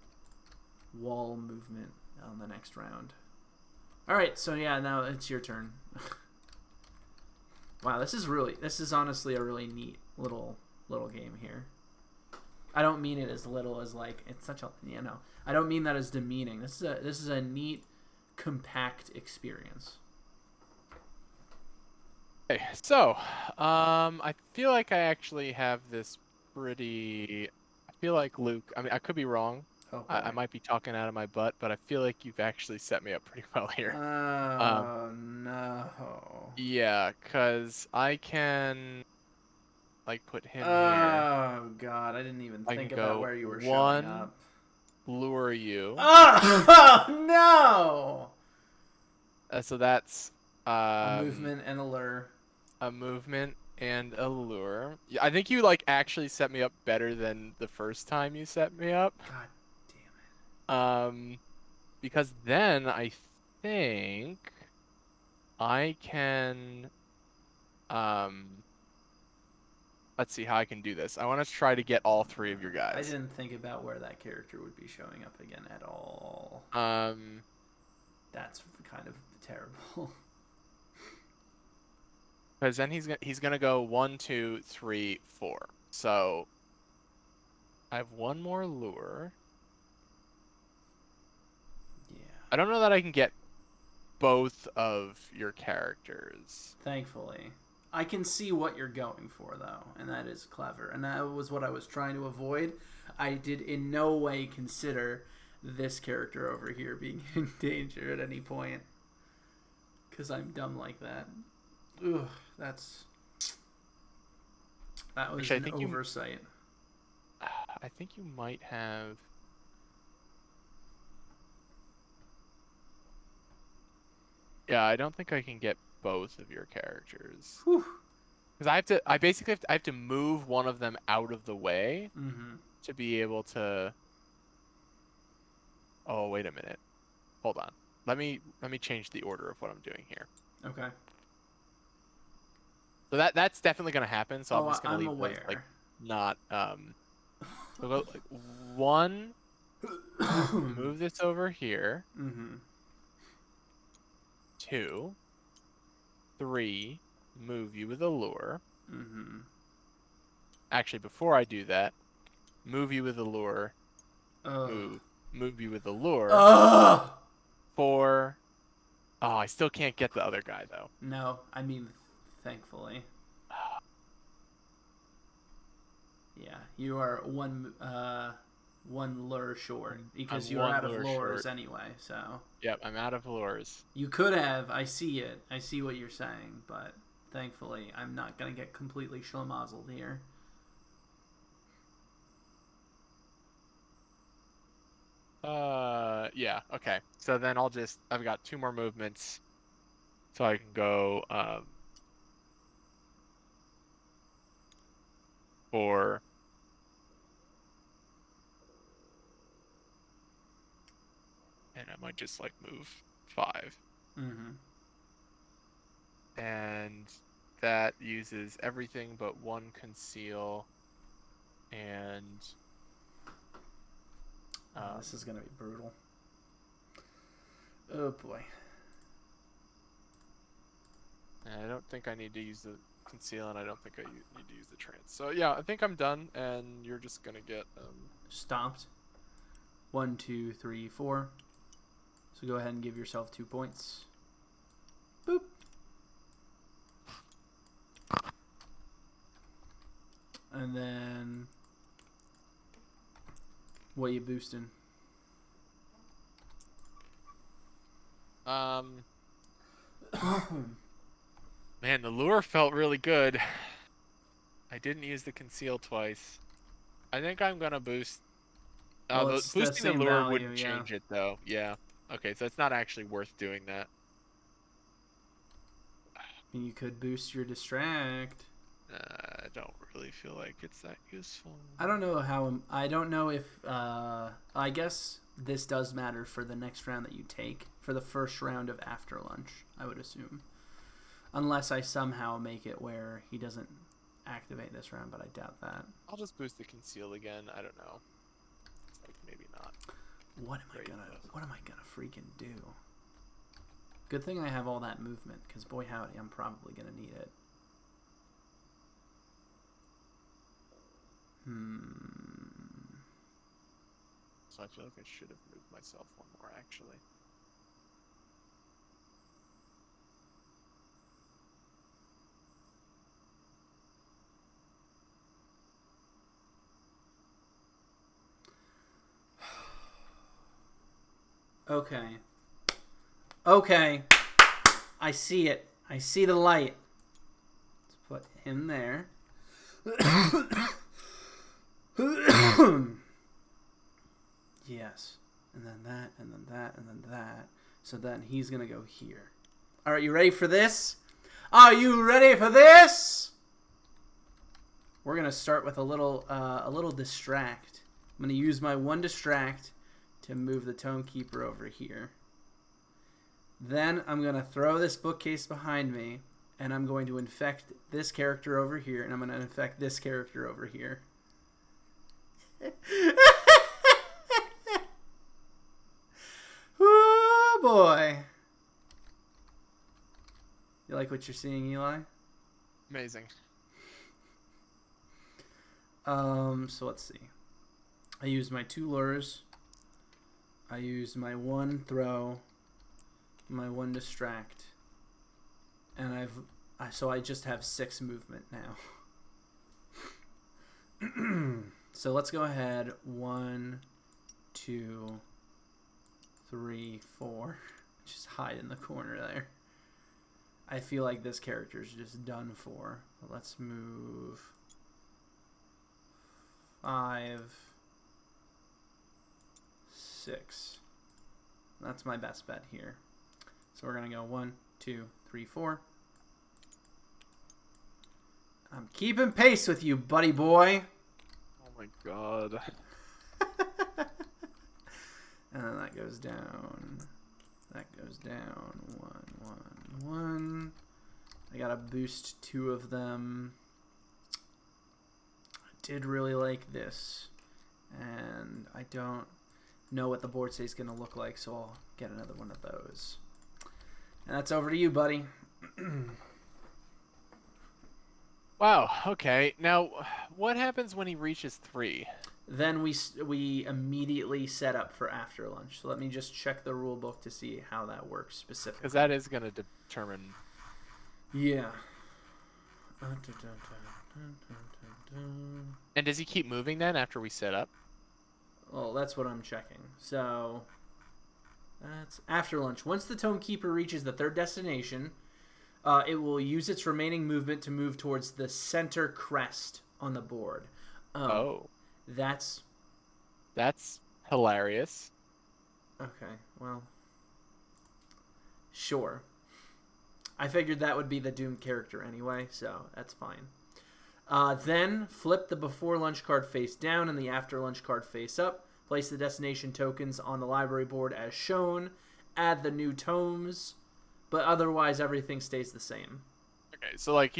wall movement on the next round. All right, so yeah, now it's your turn. Wow, this is honestly a really neat little game here. I don't mean it as little as like it's such a I don't mean that as demeaning. This is a neat, compact experience. Okay, so I feel like I actually have this pretty. I feel like Luke. I mean, I could be wrong. Oh, I might be talking out of my butt, but I feel like you've actually set me up pretty well here. Oh no. Yeah, cause I can like put him here. Oh god, I didn't even I think can about go where you were showing 1, up. lure you. Oh no! So that's A movement and a lure. a movement and a lure. Yeah, I think you like actually set me up better than the first time you set me up. God damn it. Because then I think I can let's see how I can do this. I want to try to get all 3 of your I guys. didn't think about where that character would be showing up again at all. That's kind of terrible. Because then he's gonna go 1, 2, 3, 4. So I have 1 more lure. Yeah. I don't know that I can get both of your characters. Thankfully. I can see what you're going for, though, and that is clever. And that was what I was trying to avoid. I did in no way consider this character over here being in danger at any point. Because I'm dumb like that. Ugh, that was Actually, an oversight. I think you might have... Yeah, I don't think I can get both of your characters. Because I basically have to move one of them out of the way to be able to... Oh, wait a minute. Hold on. Let me change the order of what I'm doing here. Okay. So that's definitely gonna happen. So I'm just gonna leave aware. those, like, not we'll go like 1. Move this over here. 2, 3. Move you with a lure. Actually, before I do that, move you with a lure. Move you with a lure. 4. Oh, I still can't get the other guy though. No, I mean, thankfully. Yeah, you are 1. one lure short because I'm you're one out of lure lures short. anyway. So Yep, I'm out of lures. you could have. I see it. I see what you're saying, but thankfully, I'm not gonna get completely schlemazeled here. Yeah, okay. So then I've got 2 more movements, so I can go for. And I might just like move 5. Mm-hmm. And that uses everything but 1 conceal and This is gonna be brutal. Oh boy. I don't think I need to use the conceal, and I don't think I need to use the trance. So yeah, I think I'm done, and you're just gonna get Stopped. 1, 2, 3, 4. So go ahead and give yourself 2 points. Boop. And then what you boosting? Man, the lure felt really good. I didn't use the conceal twice. I think I'm gonna boost. Well, it's the Boosting the same lure value, wouldn't yeah. change it though. Yeah. Okay, so it's not actually worth doing that. You could boost your distract. I don't really feel like it's that useful. I don't know how. I don't know if. I guess this does matter for the next round that you take. For the first round of after lunch, I would assume. Unless I somehow make it where he doesn't activate this round, but I doubt that. I'll just boost the conceal again. I don't know. It's like maybe not. What am I gonna freaking do? Good thing I have all that movement, because boy howdy, I'm probably gonna need it. So I feel like I should have moved myself 1 more actually. Okay. Okay. I see it. I see the light. Let's put him there. Yes. And then that, and then that, and then that. So then he's going to go here. All right, you ready for this? Are you ready for this? We're going to start with a little distract. I'm going to use my 1 distract to move the Tome Keeper over here. Then I'm going to throw this bookcase behind me, and I'm going to infect this character over here, and I'm going to infect this character over here. Oh boy. You like what you're seeing, Eli? Amazing. So let's see. I used my 2 lures. I used my 1 throw, my 1 distract, and so I just have 6 movement now. So let's go ahead. 1, 2, 3, 4. Just hide in the corner there. I feel like this character is just done for. But let's move 5, 6. That's my best bet here. So we're going to go 1, 2, 3, 4. I'm keeping pace with you, buddy boy. Oh my god. And then that goes down. That goes down. 1, 1, 1. I got to boost 2 of them. I did really like this. And I don't know what the board state is going to look like, so I'll get another one of those. And that's over to you, buddy. Wow, okay. Now, what happens when he reaches 3? Then we immediately set up for after lunch. So let me just check the rule book to see how that works specifically. Because that is going to determine... Yeah. And does he keep moving then after we set up? Well, that's what I'm checking. So that's after lunch. Once the Tome Keeper reaches the third destination, it will use its remaining movement to move towards the center crest on the board. Oh, That's hilarious. okay. Well, sure. I figured that would be the doomed character anyway, so that's fine. Then flip the before lunch card face down and the after lunch card face up. Place the destination tokens on the library board as shown. Add the new tomes, but otherwise everything stays the same. Okay, so like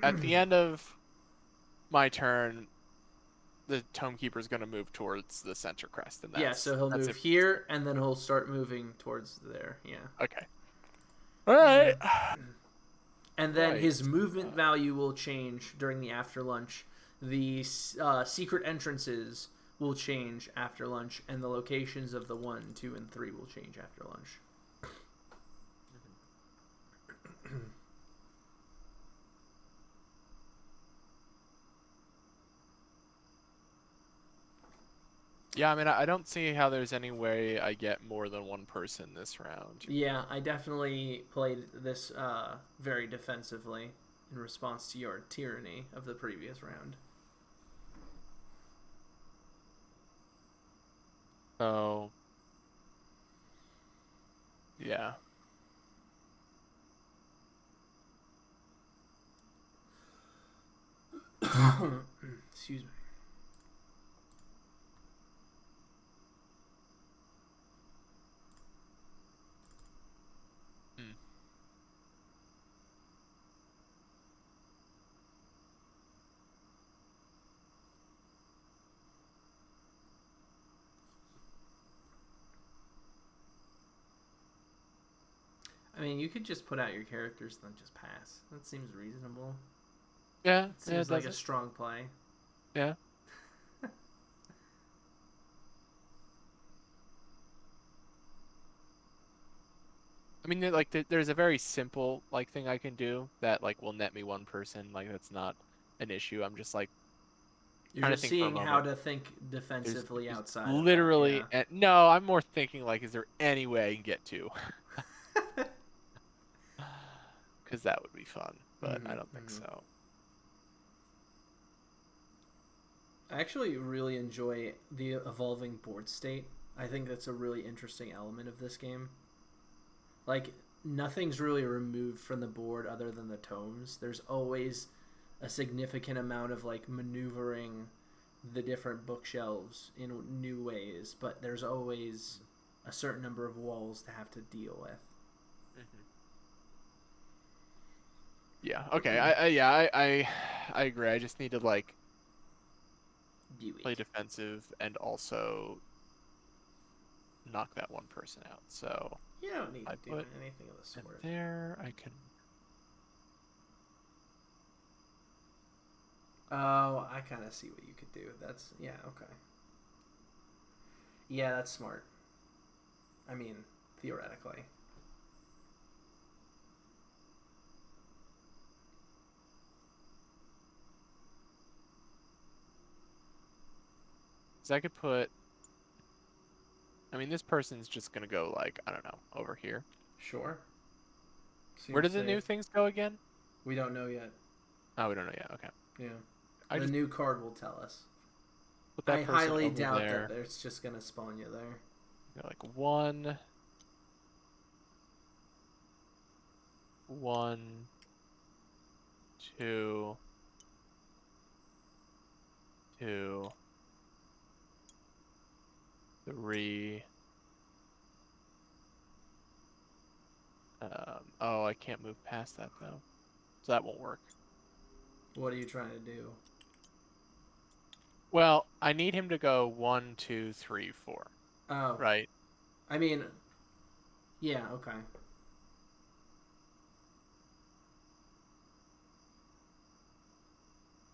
at the end of my turn, the Tome Keeper is gonna move towards the center crest, and So he'll move here, and then he'll start moving towards there. Yeah. Okay. All right. And then his movement value will change during the after lunch. The secret entrances will change after lunch, and the locations of the 1, 2, and 3 will change after lunch. Yeah, I mean, I don't see how there's any way I get more than one person this round. Yeah, I definitely played this very defensively in response to your tyranny of the previous round. So, yeah. Excuse me. I mean, you could just put out your characters and then just pass. That seems reasonable. Yeah, it seems like a strong play. Yeah. I mean, like, there's a very simple like thing I can do that like will net me one person. Like, that's not an issue. I'm just like you're just seeing how to think defensively there's outside. Literally, of that, no. I'm more thinking like, is there any way I can get to? Because that would be fun, but I don't think so. I actually really enjoy the evolving board state. I think that's a really interesting element of this game. Like, nothing's really removed from the board other than the tomes. There's always a significant amount of, like, maneuvering the different bookshelves in new ways, but there's always a certain number of walls to have to deal with. Yeah. Okay. I agree. I just need to like play defensive and also knock that one person out. So you don't need to do anything of the sort. There, I can. Oh, I kind of see what you could do. That's okay. Yeah, that's smart. I mean, theoretically. So I could put. I mean, this person's just gonna go like, I don't know, over here. Sure. Where do the new things go again? We don't know yet. Oh, we don't know yet. Okay. Yeah. The new card will tell us. Put that I highly doubt that it's just gonna spawn you there. Go like 1, 1, 2, 2, 3. Oh, I can't move past that though, so that won't work. What are you trying to do? Well, I need him to go 1, 2, 3, 4. Oh. Right. I mean, yeah, okay.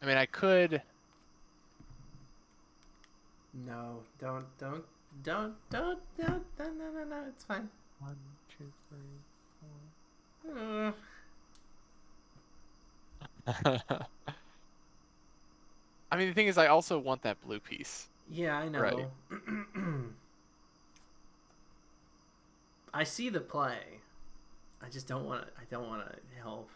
I mean, I could. No, don't. No, it's fine. 1, 2, 3, 4. I mean, the thing is, I also want that blue piece. Yeah, I Ready. know. I see the play. I just don't want to. I don't want to help.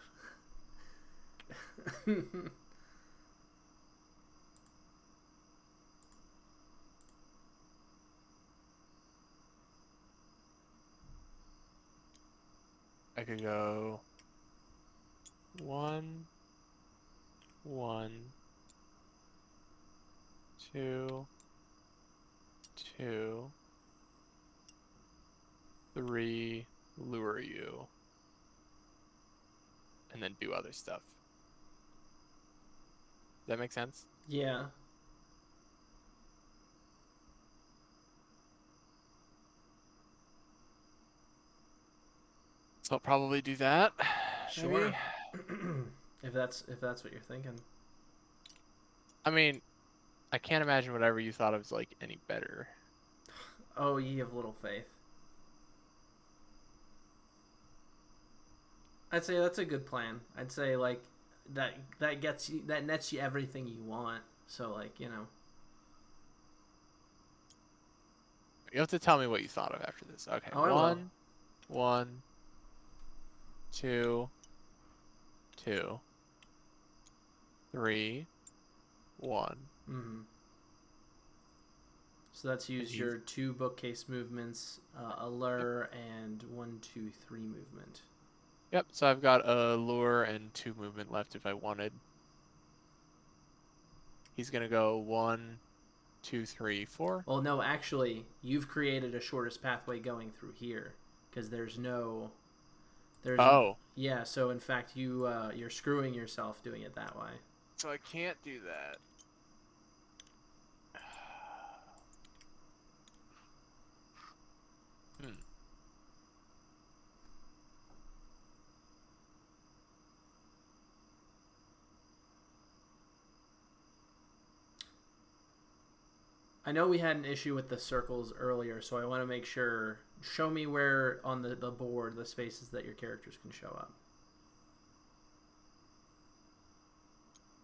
I could go 1, 1, 2, 2, 3, lure you, and then do other stuff. Does that make sense? Yeah. So I'll probably do that. Sure. Maybe. if that's what you're thinking. I mean, I can't imagine whatever you thought of was like any better. Oh, ye of little faith. I'd say that's a good plan. I'd say like that gets you, that nets you everything you want. So like, you know. You have to tell me what you thought of after this. Okay, Oh, I will. 1, 1, 2, 2, 3, 1. Mm-hmm. So that's And use your 2 bookcase movements, a Yep. lure, and 1, 2, 3 movement. Yep, so I've got a lure and 2 movement left if I wanted. He's gonna go 1, 2, 3, 4. Well, no, actually, you've created a shortest pathway going through here because there's Oh, yeah. So in fact, you're screwing yourself doing it that way. so I can't do that. Hmm. I know we had an issue with the circles earlier, so I want to make sure. Show me where on the board the spaces that your characters can show up.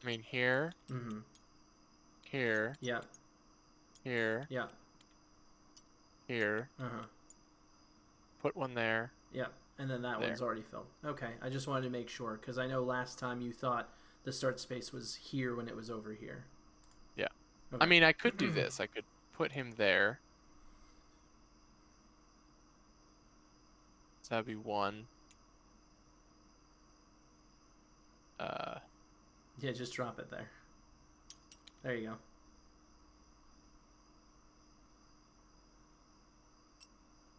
I mean, here, Mm-hmm. here, Yeah. here, Yeah. here. Uh-huh. Put one there, Yeah. And then that one's there. already filled. Okay. I just wanted to make sure because I know last time you thought the start space was here when it was over here. Yeah. Okay. I mean, I could do this. I could put him there. So that'd be 1. Uh, Yeah, just drop it there. There you go.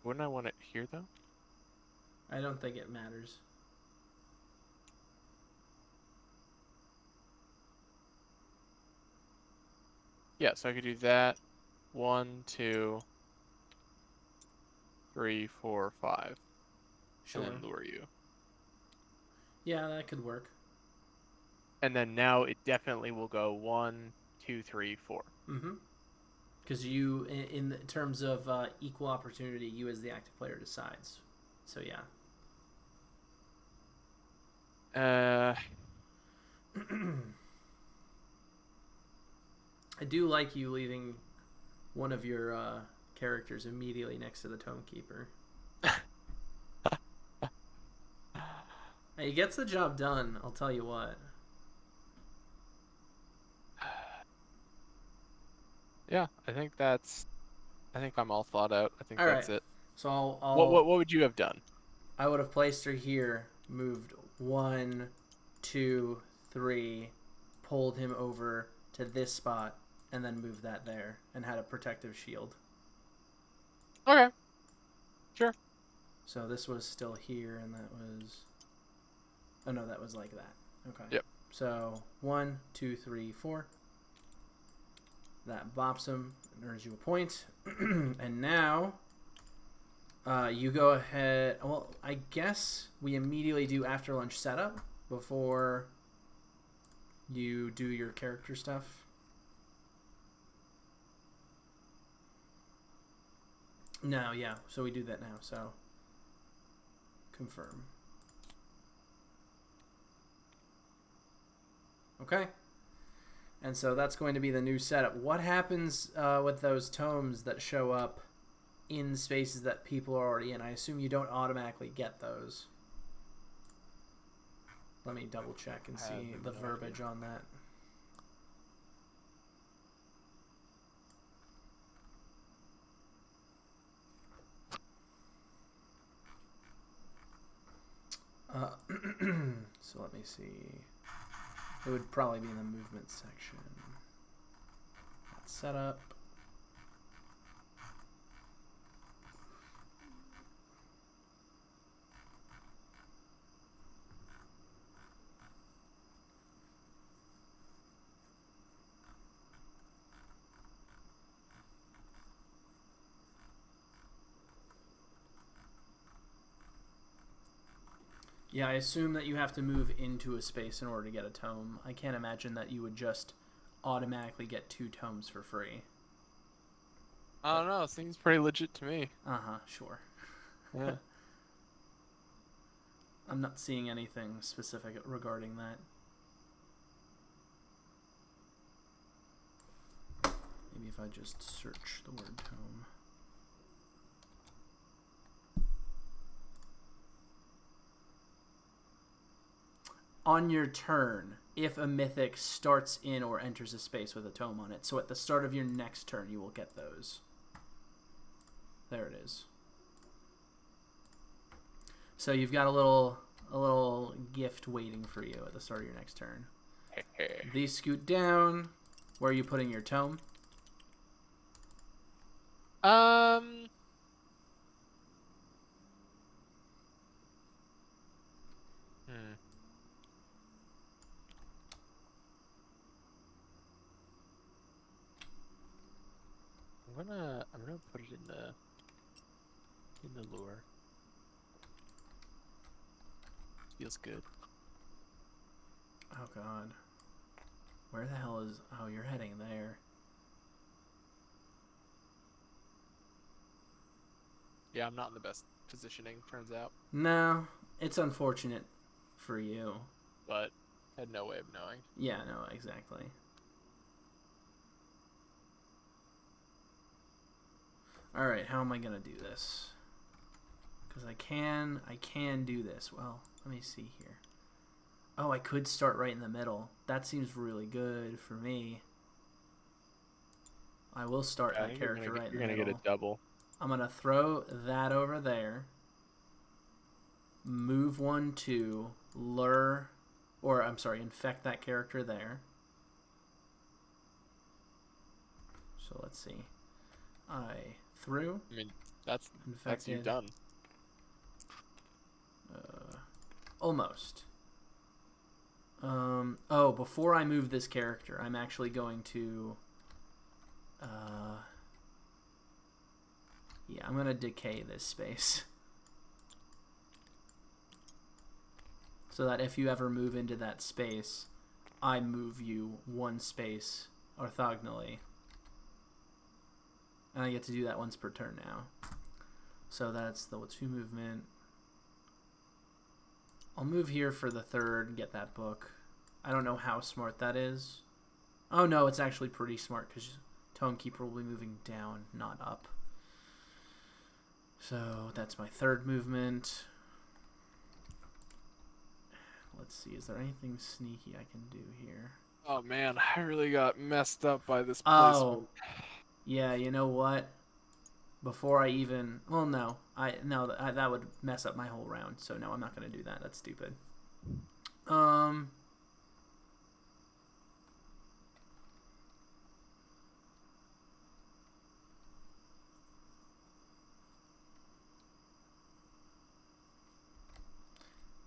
wouldn't I want it here though? I don't think it matters. Yeah, so I could do that. 1, 2, 3, 4, 5, Sure. and then lure you. Yeah, that could work. And then now it definitely will go 1, 2, 3, 4. Mm-hmm. Because you, in terms of equal opportunity, you as the active player decides. So yeah. I do like you leaving one of your characters immediately next to the Tome Keeper. He gets the job done, I'll tell you what. Yeah, I think I'm all thought out. I think All right. that's it. So What would you have done? I would have placed her here, moved 1, 2, 3, pulled him over to this spot, and then moved that there, and had a protective shield. Okay. Sure. So this was still here, and that was... Oh, no, that was like that. Okay. Yep. So 1, 2, 3, 4. That bops him and earns you a point. And now you go ahead. Well, I guess we immediately do after lunch setup before you do your character stuff. No, yeah. So we do that now. So confirm. Okay. And so that's going to be the new setup. What happens with those tomes that show up in spaces that people are already in? I assume you don't automatically get those. Let me double check and see the verbiage on that. So let me see. It would probably be in the movement section. That's setup. Yeah, I assume that you have to move into a space in order to get a tome. I can't imagine that you would just automatically get 2 tomes for free. I don't know. It seems pretty legit to me. Uh-huh, sure. Yeah. I'm not seeing anything specific regarding that. Maybe if I just search the word tome. On your turn, if a mythic starts in or enters a space with a tome on it. So at the start of your next turn, you will get those. There it is. So you've got a little gift waiting for you at the start of your next turn. These scoot down. Where are you putting your tome? I'm gonna put it in the lure. Feels good. Oh god. Where the hell is... Oh, you're heading there. Yeah, I'm not in the best positioning, turns out. No, it's unfortunate for you. But I had no way of knowing. Yeah, no, exactly. Alright, how am I gonna do this? Because I can do this. Well, let me see here. Oh, I could start right in the middle. That seems really good for me. I will start that character right in the middle. You're gonna get a double. I'm gonna throw that over there. Move 1, 2, lure, or I'm sorry, infect that character there. So let's see. I threw. I mean, that's infected. you done. Almost. Oh, before I move this character, I'm actually going to. Yeah, I'm gonna decay this space. So that if you ever move into that space, I move you 1 space orthogonally. And I get to do that once per turn now. So that's the 2 movement. I'll move here for the 3rd and get that book. I don't know how smart that is. Oh no, it's actually pretty smart because Tome Keeper will be moving down, not up. So that's my 3rd movement. Let's see, is there anything sneaky I can do here? Oh man, I really got messed up by this Oh, placement. yeah, you know what? Before I even... Well, no. That would mess up my whole round, so no, I'm not going to do that. That's stupid.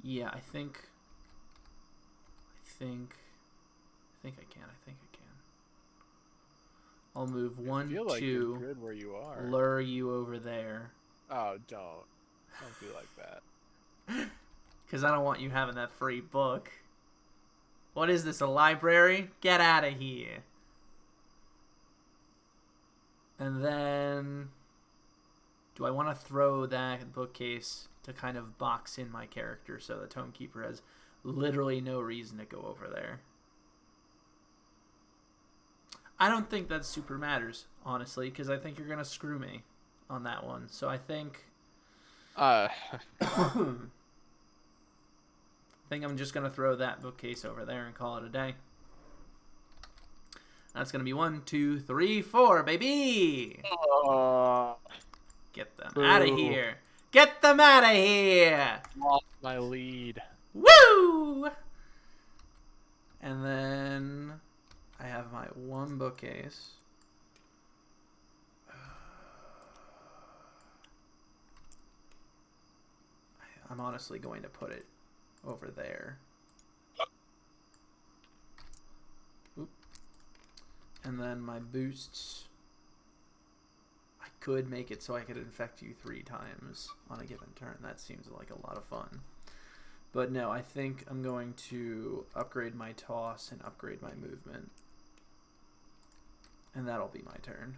Yeah, I think I can. I'll move 1, 2. Like you're good where you are. Lure you over there. Oh, don't be like that. Because I don't want you having that free book. What is this, a library? Get out of here. And then... Do I want to throw that bookcase to kind of box in my character so the Tome Keeper has literally no reason to go over there? I don't think that super matters, honestly, because I think you're going to screw me on that one. So I think... I think I'm just going to throw that bookcase over there and call it a day. That's going to be 1, 2, 3, 4, baby! Get them out of here! Get them out of here! Lost my lead. Woo! And then I have my one bookcase. I'm honestly going to put it over there. Oop. And then my boosts. I could make it so I could infect you 3 times on a given turn. That seems like a lot of fun. But no, I think I'm going to upgrade my toss and upgrade my movement. And that'll be my turn.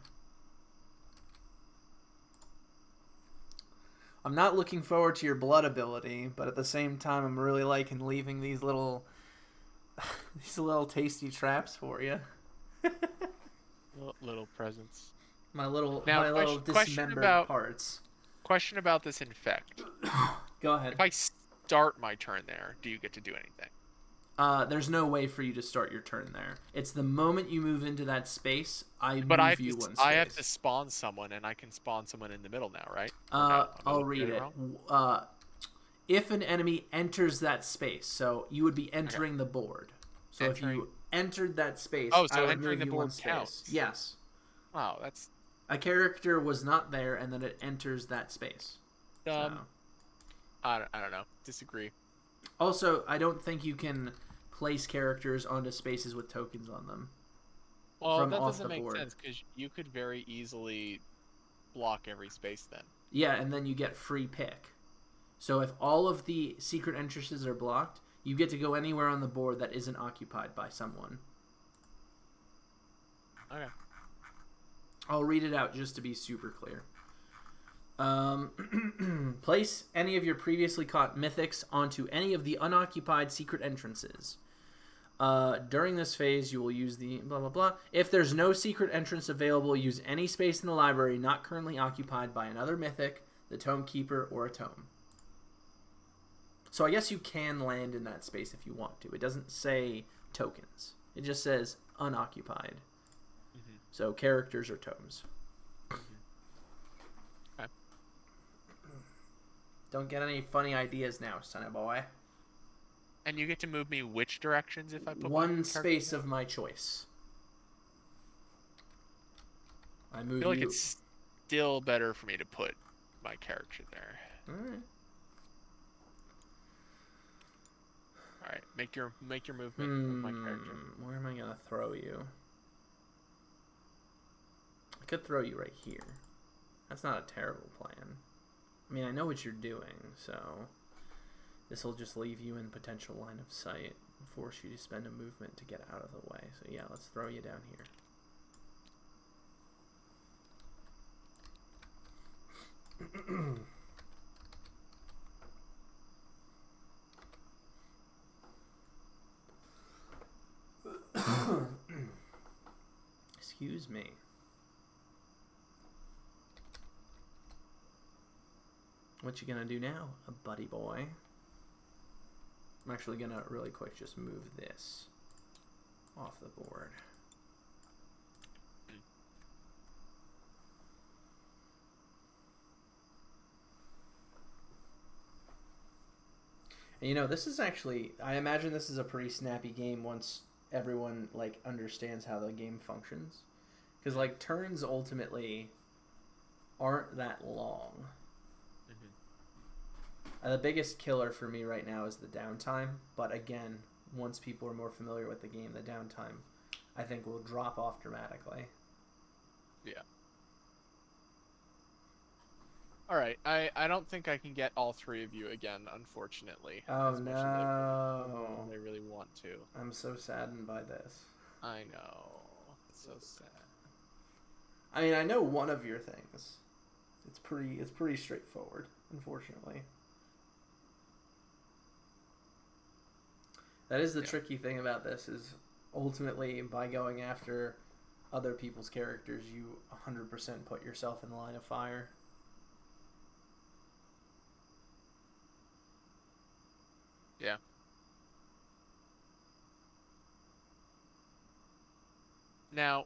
I'm not looking forward to your blood ability, but at the same time, I'm really liking leaving these little tasty traps for you. Little presents. My little question dismembered parts. Question about this infect. Go ahead. If I start my turn there, do you get to do anything? There's no way for you to start your turn there. It's the moment you move into that space, I move you one space. I have to spawn someone, and I can spawn someone in the middle now, right? I'll read it. If an enemy enters that space, so you would be entering the board. So if you entered that space, so I would entering move the you one board space. counts. Yes. Wow, that's... A character was not there, and then it enters that space. I don't know. Disagree. Also, I don't think you can place characters onto spaces with tokens on them. Well, that doesn't make sense, because you could very easily block every space then. Yeah, and then you get free pick. So if all of the secret entrances are blocked, you get to go anywhere on the board that isn't occupied by someone. Okay. I'll read it out just to be super clear. Place any of your previously caught mythics onto any of the unoccupied secret entrances. During this phase, you will use the blah, blah, blah. If there's no secret entrance available, use any space in the library not currently occupied by another mythic, the Tome Keeper, or a tome. So I guess you can land in that space if you want to. It doesn't say tokens. It just says unoccupied. Mm-hmm. So characters or tomes. Mm-hmm. Okay. Don't get any funny ideas now, sonny boy. And you get to move me which directions if I put one space of my choice. I move feel like you... it's still better for me to put my character there. Alright. Alright, make your movement with my character. Where am I gonna throw you? I could throw you right here. That's not a terrible plan. I mean, I know what you're doing, so this will just leave you in potential line of sight and force you to spend a movement to get out of the way. So yeah, let's throw you down here. Excuse me. What you gonna do now, a buddy boy? I'm actually gonna really quick just move this off the board. And you know, this is actually, I imagine this is a pretty snappy game once everyone like understands how the game functions, because like turns ultimately aren't that long. The biggest killer for me right now is the downtime, but again, once people are more familiar with the game, the downtime I think will drop off dramatically. Yeah. Alright, I don't think I can get all 3 of you again, unfortunately. Oh no. I really want to. I'm so saddened by this. I know. It's so sad. I mean, I know one of your things. It's pretty straightforward, unfortunately. That is the tricky thing about this, is ultimately by going after other people's characters, you 100% put yourself in the line of fire. Yeah. Now,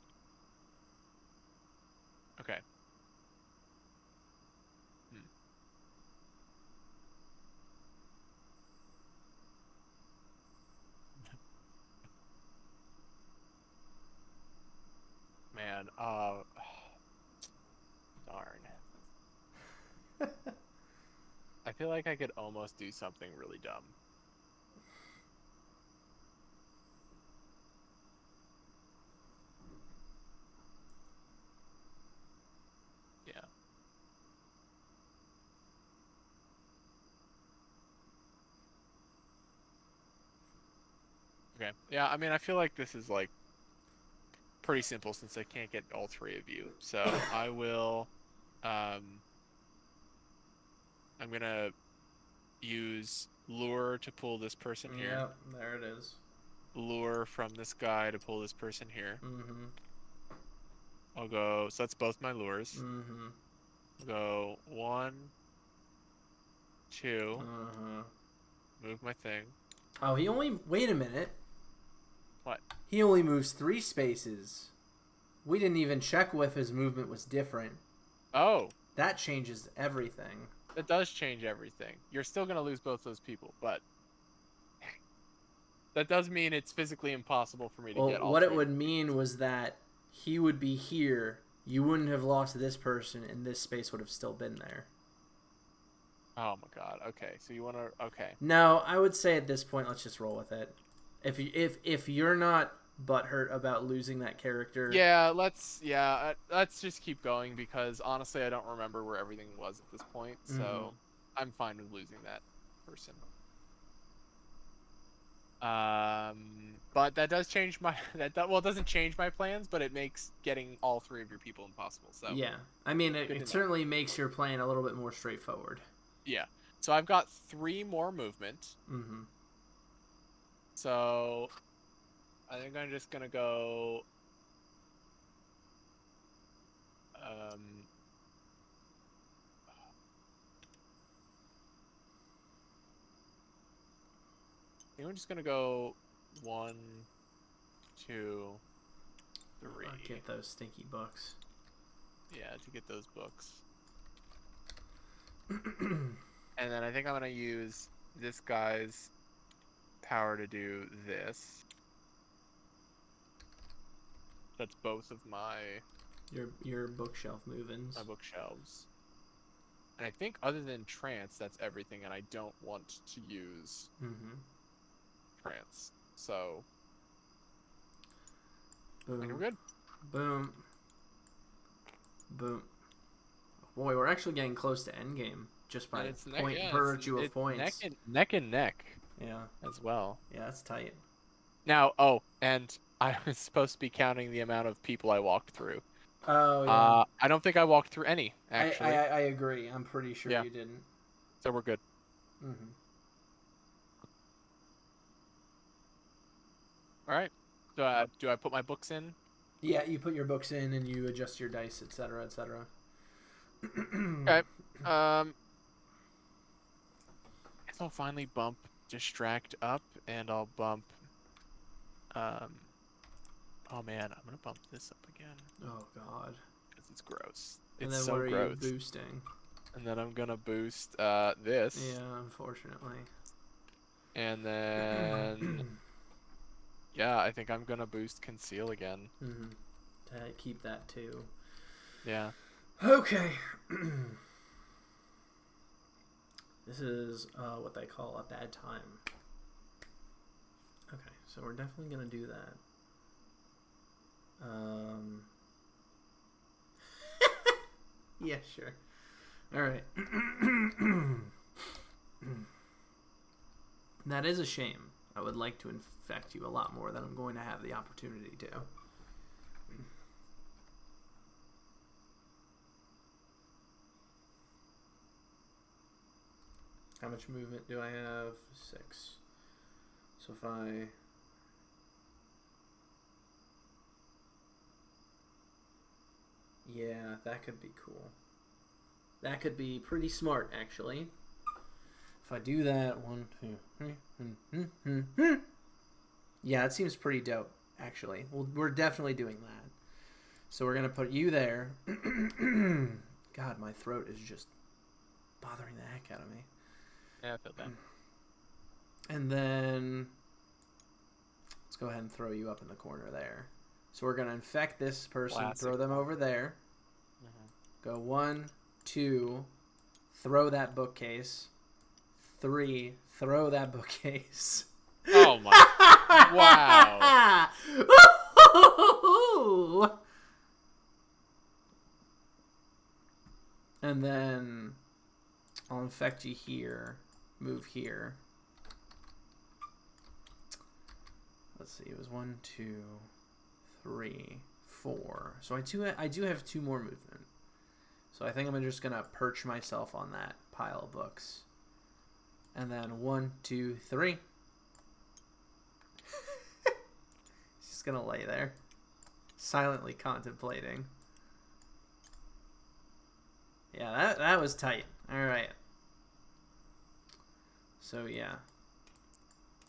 okay. Man, darn. I feel like I could almost do something really dumb. Yeah. Okay. Yeah, I mean, I feel like this is like pretty simple since I can't get all three of you. So I will, I'm gonna use lure to pull this person here. Yep, there it is. Lure from this guy to pull this person here. Mm-hmm. I'll go, so that's both my lures. Mm-hmm. I'll go 1, 2, Uh-huh. move my thing. Oh, wait a minute. What? He only moves 3 spaces. We didn't even check if his movement was different. Oh, That changes everything. that does change everything. You're still gonna lose both those people, but that does mean it's physically impossible for me to Well, get all what it three. would mean was that he would be here, you wouldn't have lost this person, and this space would have still been there. Oh my god. Okay, so you want to? Okay. No, I would say at this point, let's just roll with it. If you're not butthurt about losing that character, Yeah, let's just keep going because honestly, I don't remember where everything was at this point, so I'm fine with losing that person. But that does change my well, it doesn't change my plans, but it makes getting all three of your people impossible. So yeah, I mean good to it know. certainly makes your plan a little bit more straightforward. Yeah. So I've got 3 more movement. Mm-hmm. So I think I'm just gonna go. I think I'm just gonna go 1, 2, 3. Get those stinky books. Yeah, to get those books. And then I think I'm gonna use this guy's power to do this. That's both of my Your bookshelf move-ins. my bookshelves. And I think other than trance, that's everything, and I don't want to use trance. So I think we're good. Boom. Boom. Boy, we're actually getting close to endgame just by virtue of points. Neck and neck. Yeah. As well. Yeah, that's tight. Now, and I was supposed to be counting the amount of people I walked through. Oh, yeah. I don't think I walked through any, actually. I agree. I'm pretty sure you didn't. So we're good. Mm-hmm. All right. So do I put my books in? Yeah, you put your books in and you adjust your dice, etc., etc. Okay. I guess I'll finally bump distract up, and I'll bump. Oh man, I'm gonna bump this up again. Oh god. Because it's gross. And it's then so what are gross. you boosting? And then I'm gonna boost this. Yeah, unfortunately. And then yeah, I think I'm gonna boost conceal again. To keep that too. Yeah. Okay. This is what they call a bad time. Okay, so we're definitely gonna do that. Yeah, sure. All right. That is a shame. I would like to infect you a lot more than I'm going to have the opportunity to. How much movement do I have? 6. So if I... Yeah, that could be cool. That could be pretty smart, actually. If I do that, 1, 2, 3. Yeah, it seems pretty dope, actually. Well, we're definitely doing that. So we're gonna put you there. God, my throat is just bothering the heck out of me. Yeah, I feel that. And then let's go ahead and throw you up in the corner there. So we're gonna infect this person, Classic. throw them over there. Mm-hmm. Go 1, 2, throw that bookcase. 3, throw that bookcase. Oh my! Wow. And then I'll infect you here. Move here. Let's see. It was 1, 2, 3, 4. So I do have 2 more movement. So I think I'm just gonna perch myself on that pile of books. And then 1, 2, 3. He's just gonna lay there, silently contemplating. Yeah, that was tight. All right. So yeah,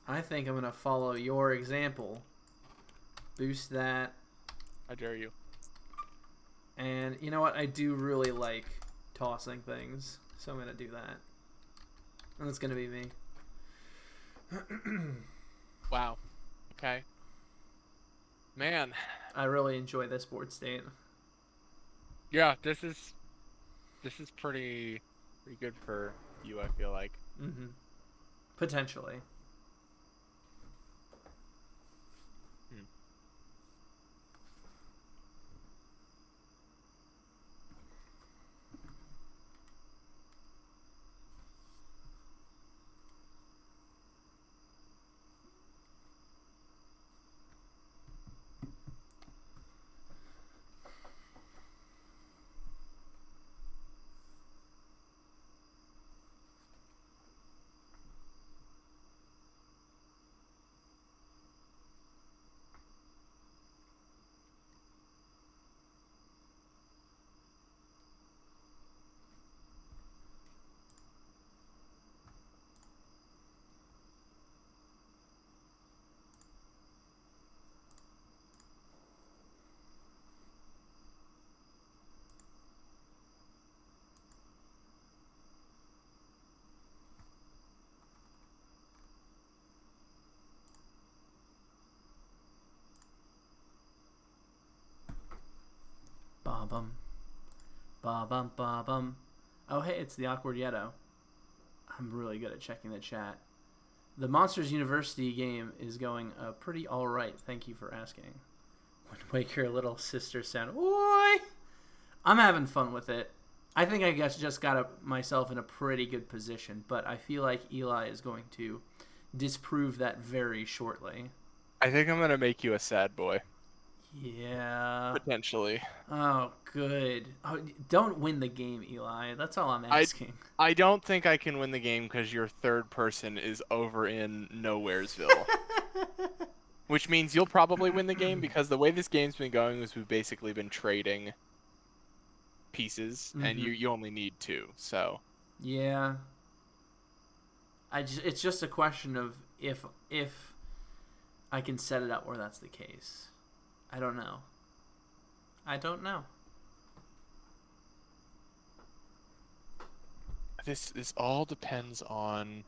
I think I'm gonna follow your example. Boost that. I dare you. And you know what? I do really like tossing things, so I'm gonna do that. And that's gonna be me. Wow. Okay. Man. I really enjoy this board state. Yeah, this is pretty good for you, I feel like. Mm-hmm. Potentially. Ba-bum. Ba-bum, ba-bum. Oh, hey, it's the Awkward Yeto. I'm really good at checking the chat. The Monsters University game is going pretty alright. Thank you for asking. When wake your little sister sound. Oi! I'm having fun with it. I think I just got myself in a pretty good position, but I feel like Eli is going to disprove that very shortly. I think I'm gonna make you a sad boy. Yeah. Potentially. Oh, good. Oh, don't win the game, Eli. That's all I'm I asking. I don't think I can win the game because your third person is over in Nowheresville. Which means you'll probably win the game because the way this game's been going is we've basically been trading pieces, and you only need 2, so. Yeah. It's just a question of if I can set it up where that's the case. I don't know. This all depends on.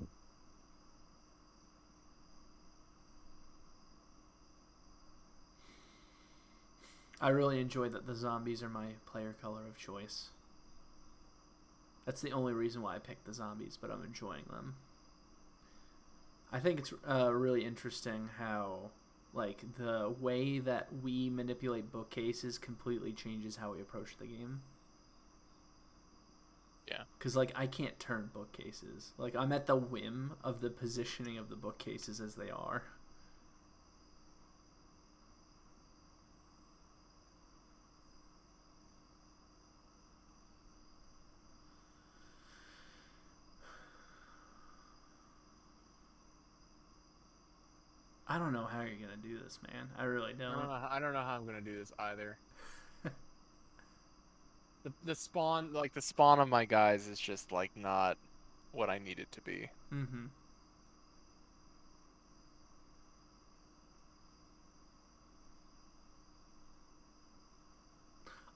I really enjoy that the zombies are my player color of choice. That's the only reason why I picked the zombies, but I'm enjoying them. I think it's really interesting how, like, the way that we manipulate bookcases completely changes how we approach the game. Yeah. Because, like, I can't turn bookcases. Like, I'm at the whim of the positioning of the bookcases as they are. I don't know how you're going to do this, man. I really don't. I don't know how I'm gonna do this either. The spawn, like the spawn of my guys is just like not what I need it to be. Mm-hmm.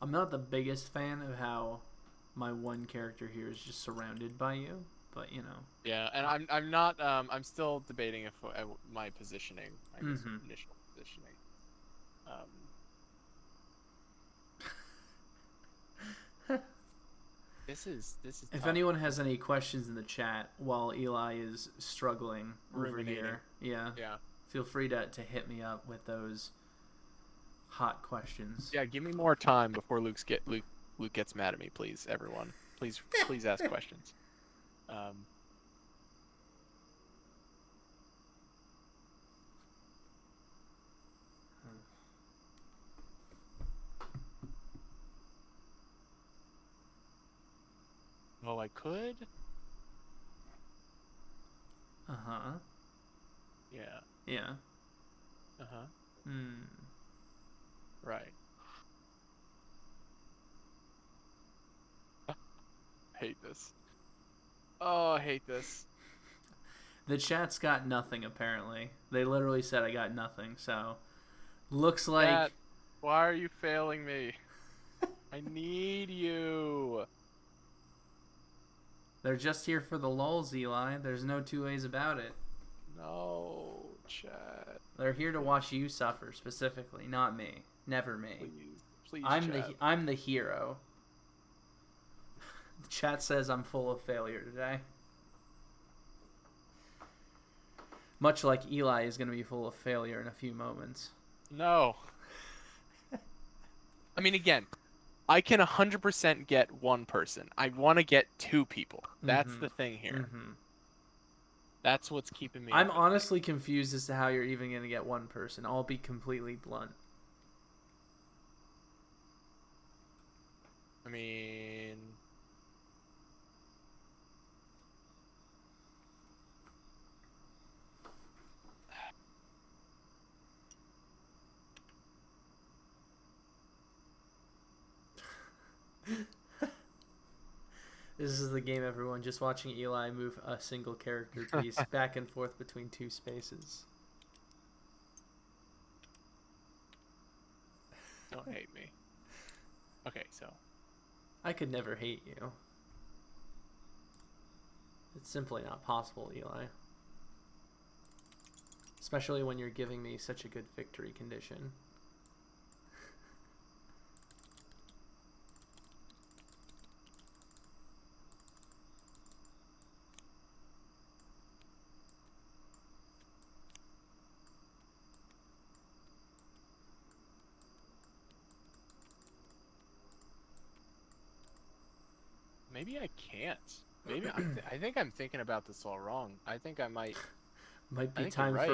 I'm not the biggest fan of how my one character here is just surrounded by you, but you know. Yeah, and I'm not I'm still debating if my positioning, my Mm-hmm. initial positioning. Um, this is If tough. anyone has any questions in the chat while Eli is struggling over Ruminating. here, yeah, Yeah. feel free to hit me up with those hot questions. Yeah, give me more time before Luke gets mad at me, please, everyone. Please ask questions. Um, well, I could. Uh-huh. Yeah. Yeah. Uh-huh. Hmm. Right. Hate this. Oh, I hate this. The chat's got nothing apparently. They literally said I got nothing, so looks like Chat, why are you failing me? I need you. they're just here for the lulz, Eli. There's no two ways about it. No, chat. They're here to watch you suffer specifically, not me. Never me. Please. Please, I'm chat. the hero. The chat says I'm full of failure today. Much like Eli is going to be full of failure in a few moments. No. I mean, again, I can 100% get one person. I want to get two people. That's Mm-hmm. the thing here. Mm-hmm. That's what's keeping me I'm up at honestly confused as to how you're even going to get one person. I'll be completely blunt. night. I mean, This is the game, everyone. Just watching Eli move a single character piece back and forth between two spaces. don't hate me. Okay, so I could never hate you. It's simply not possible, Eli. Especially when you're giving me such a good victory condition. maybe I can't. Maybe I think I'm thinking about this all wrong. I think I might. Might I be think you're time right.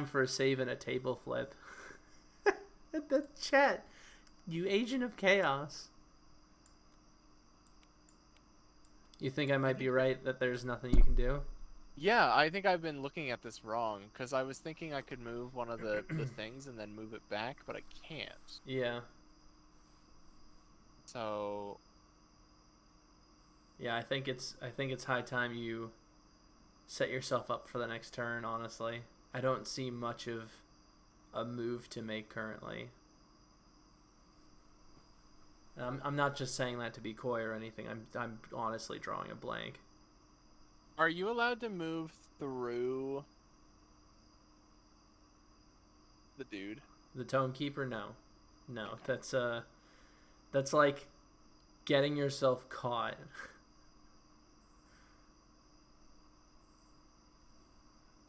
for a save and a table flip. The chat, you agent of chaos. You think I might be right that there's nothing you can do? Yeah, I think I've been looking at this wrong because I was thinking I could move one of the things and then move it back, but I can't. Yeah. So Yeah, I think it's high time you set yourself up for the next turn, honestly. I don't see much of a move to make currently. I'm not just saying that to be coy or anything. I'm honestly drawing a blank. are you allowed to move through the dude? The Tome Keeper, no. No, that's like getting yourself caught.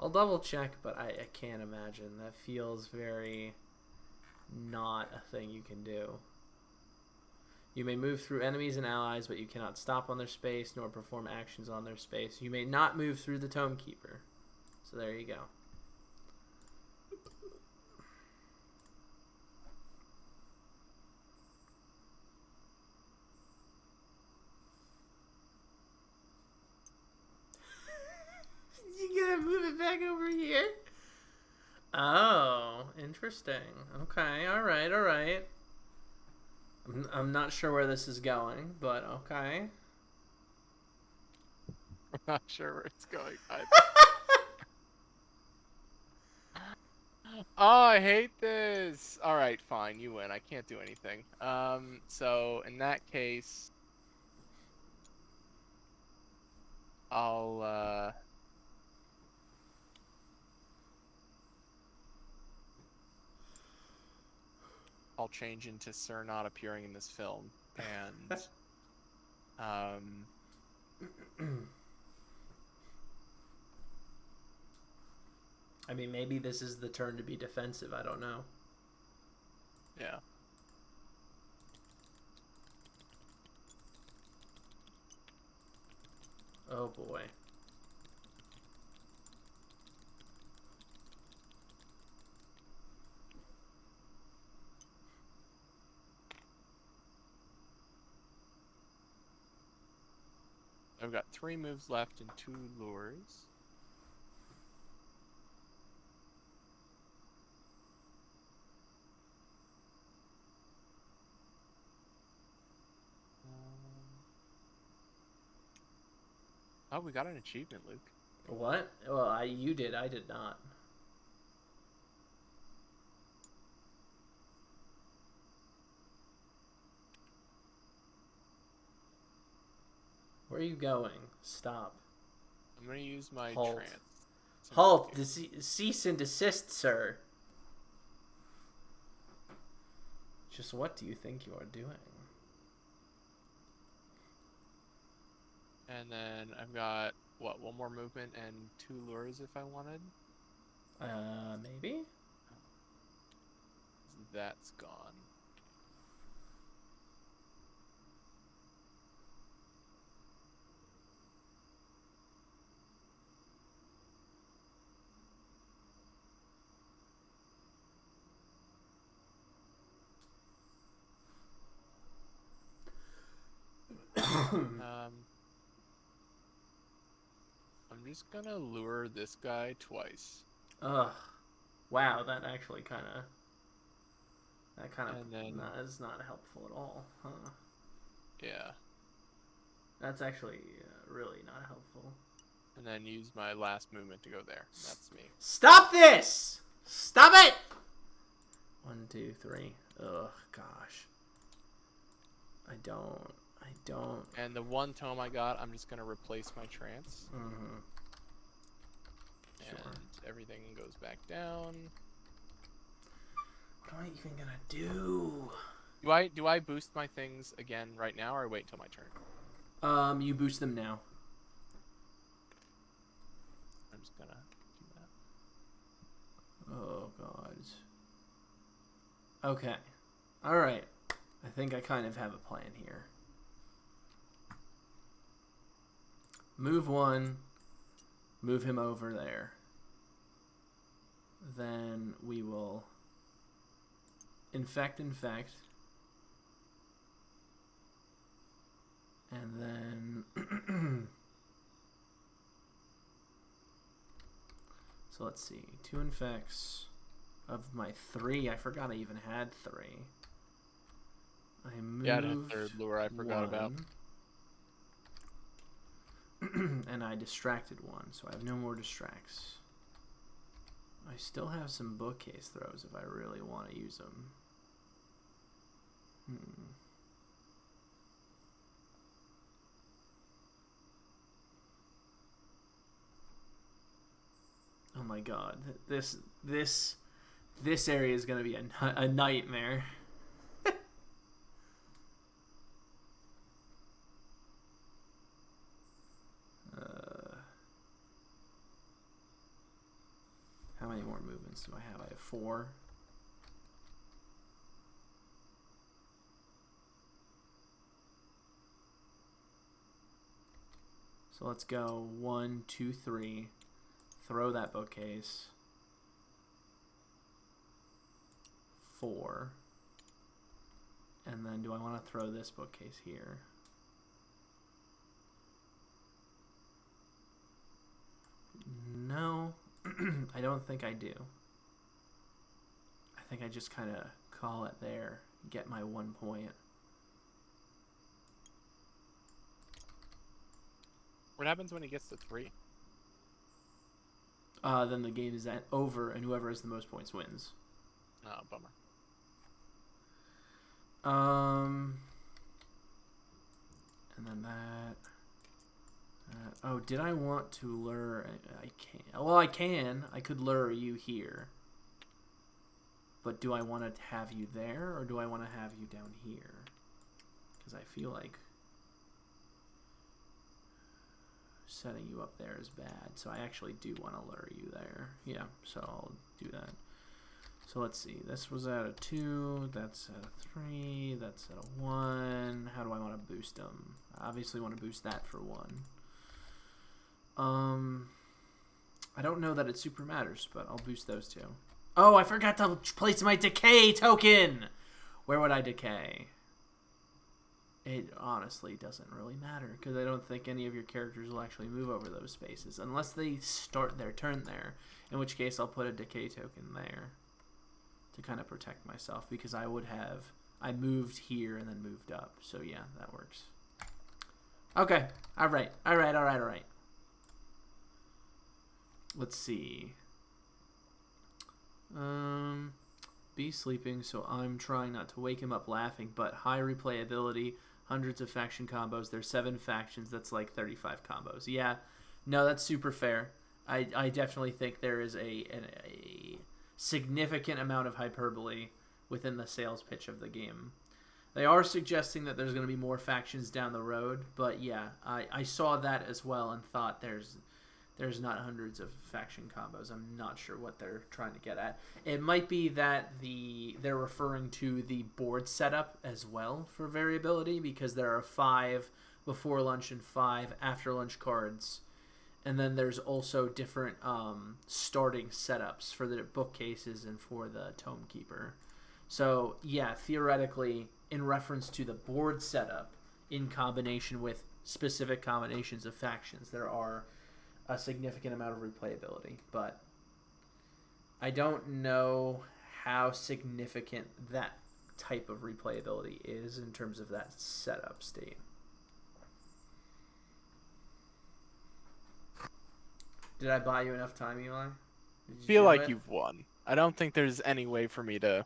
I'll double check, but I can't imagine. That feels very not a thing you can do. You may move through enemies and allies, but you cannot stop on their space nor perform actions on their space. You may not move through the Tome Keeper. So there you go. You gonna move it back over here? Oh, interesting. Okay, alright, alright. I'm not sure where this is going, but okay. I'm not sure where it's going either. Oh, I hate this. All right, fine, you win. I can't do anything. So in that case, I'll I'll change into Sir not appearing in this film, and um, I mean, maybe this is the turn to be defensive. I don't know. yeah. Oh boy. I've got 3 moves left and 2 lures. Oh, we got an achievement, Luke. What? Well, you did. I did not. Where are you going? Stop. I'm gonna use my Halt. trance. Halt! Cease and desist, sir. Just what do you think you are doing? And then I've got, what, 1 more movement and 2 lures if I wanted? Maybe? That's gone. I'm just gonna lure this guy twice. Ugh. Wow, that actually kind of... And then, is not helpful at all, huh? yeah. That's actually really not helpful. And then use my last movement to go there. That's me. Stop this! Stop it! 1, 2, 3. Ugh, gosh. I don't. And the 1 tome I got, I'm just gonna replace my trance. Mm-hmm. And Sure. everything goes back down. What am I even gonna do? Do I boost my things again right now, or wait till my turn? You boost them now. I'm just gonna do that. Oh, God. Okay. Alright. I think I kind of have a plan here. Move 1. Move him over there. Then we will infect. And then... So let's see. 2 infects of my 3. I forgot I even had 3. I moved Yeah, and a 3rd lure I forgot about. And I distracted 1, so I have no more distracts. I still have some bookcase throws if I really want to use them. Oh my god, this area is gonna be a nightmare. How many more movements do I have? I have 4. So let's go 1, 2, 3. Throw that bookcase. 4. And then do I want to throw this bookcase here? No, I don't think I do. I think I just kind of call it there, get my 1 point. What happens when he gets to 3? Then the game is over, and whoever has the most points wins. Oh, bummer. And then that. Oh, did I want to lure? I can't. Well, I can. I could lure you here. But do I want to have you there, or do I want to have you down here? Because I feel like setting you up there is bad. So I actually do want to lure you there. Yeah, so I'll do that. So let's see. This was at a 2. That's at a 3. That's at a 1. How do I want to boost them? I obviously want to boost that for 1. I don't know that it super matters, but I'll boost those 2. Oh, I forgot to place my decay token! Where would I decay? It honestly doesn't really matter, because I don't think any of your characters will actually move over those spaces, unless they start their turn there, in which case I'll put a decay token there to kind of protect myself, because I moved here and then moved up, so yeah, that works. Okay, alright. Let's see. Be sleeping, so I'm trying not to wake him up laughing, but high replayability, hundreds of faction combos. There's 7 factions, that's like 35 combos. Yeah, no, that's super fair. I definitely think there is a significant amount of hyperbole within the sales pitch of the game. They are suggesting that there's going to be more factions down the road, but yeah, I saw that as well and thought there's not hundreds of faction combos. I'm not sure what they're trying to get at. It might be that they're referring to the board setup as well for variability, because there are 5 before lunch and 5 after lunch cards. And then there's also different starting setups for the bookcases and for the Tome Keeper. So, yeah, theoretically, in reference to the board setup, in combination with specific combinations of factions, there are a significant amount of replayability, but I don't know how significant that type of replayability is in terms of that setup state. Did I buy you enough time, Eli? I feel like you've won. I don't think there's any way for me to...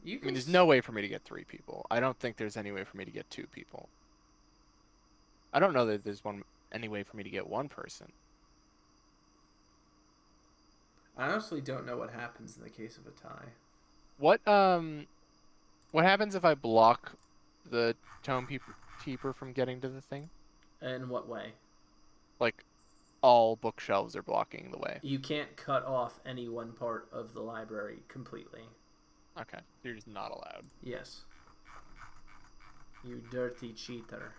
there's no way for me to get 3 people. I don't think there's any way for me to get 2 people. I don't know that there's any way for me to get 1 person. I honestly don't know what happens in the case of a tie. What happens if I block the Tome Keeper from getting to the thing? In what way? Like, all bookshelves are blocking the way. You can't cut off any one part of the library completely. Okay, you're just not allowed. Yes. You dirty cheater.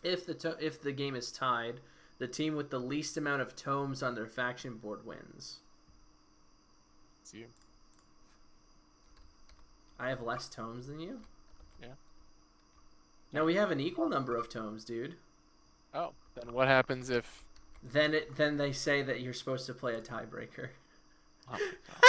If the game is tied, the team with the least amount of tomes on their faction board wins. It's you. I have less tomes than you? Yeah. No, we have an equal number of tomes, dude. Oh, then what happens if... Then they say that you're supposed to play a tiebreaker. Oh my God.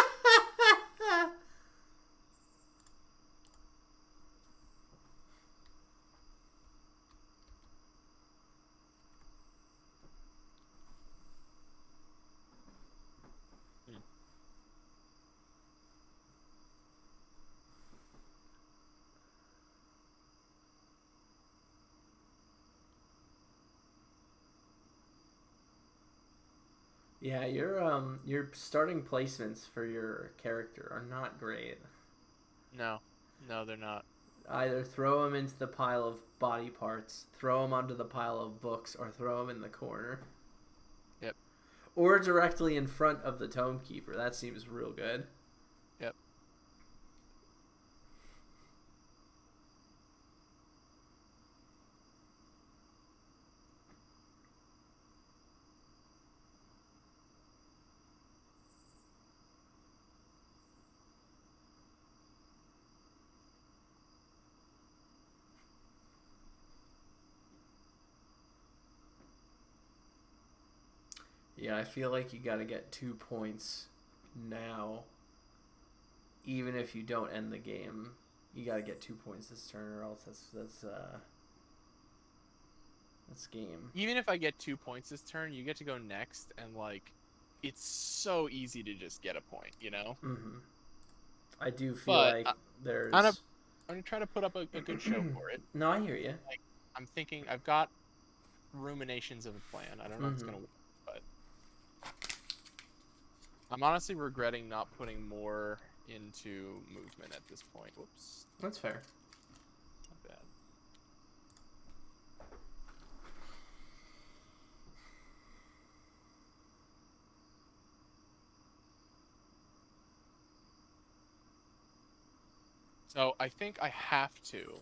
Yeah, your starting placements for your character are not great. No, they're not. Either throw them into the pile of body parts, throw them onto the pile of books, or throw them in the corner. Yep. Or directly in front of the Tome Keeper. That seems real good. Yep. Yeah, I feel like you gotta get 2 points now even if you don't end the game, you gotta get 2 points this turn, or else that's game. Even if I get 2 points this turn, you get to go next, and like, it's so easy to just get a point, you know. Mm-hmm. I do feel But like there's. I'm gonna try to put up a good show for it. No, I hear you. Like, I'm thinking I've got ruminations of a plan. I don't know if it's gonna work, but I'm honestly regretting not putting more into movement at this point. Whoops. That's fair. Not bad. So I think I have to.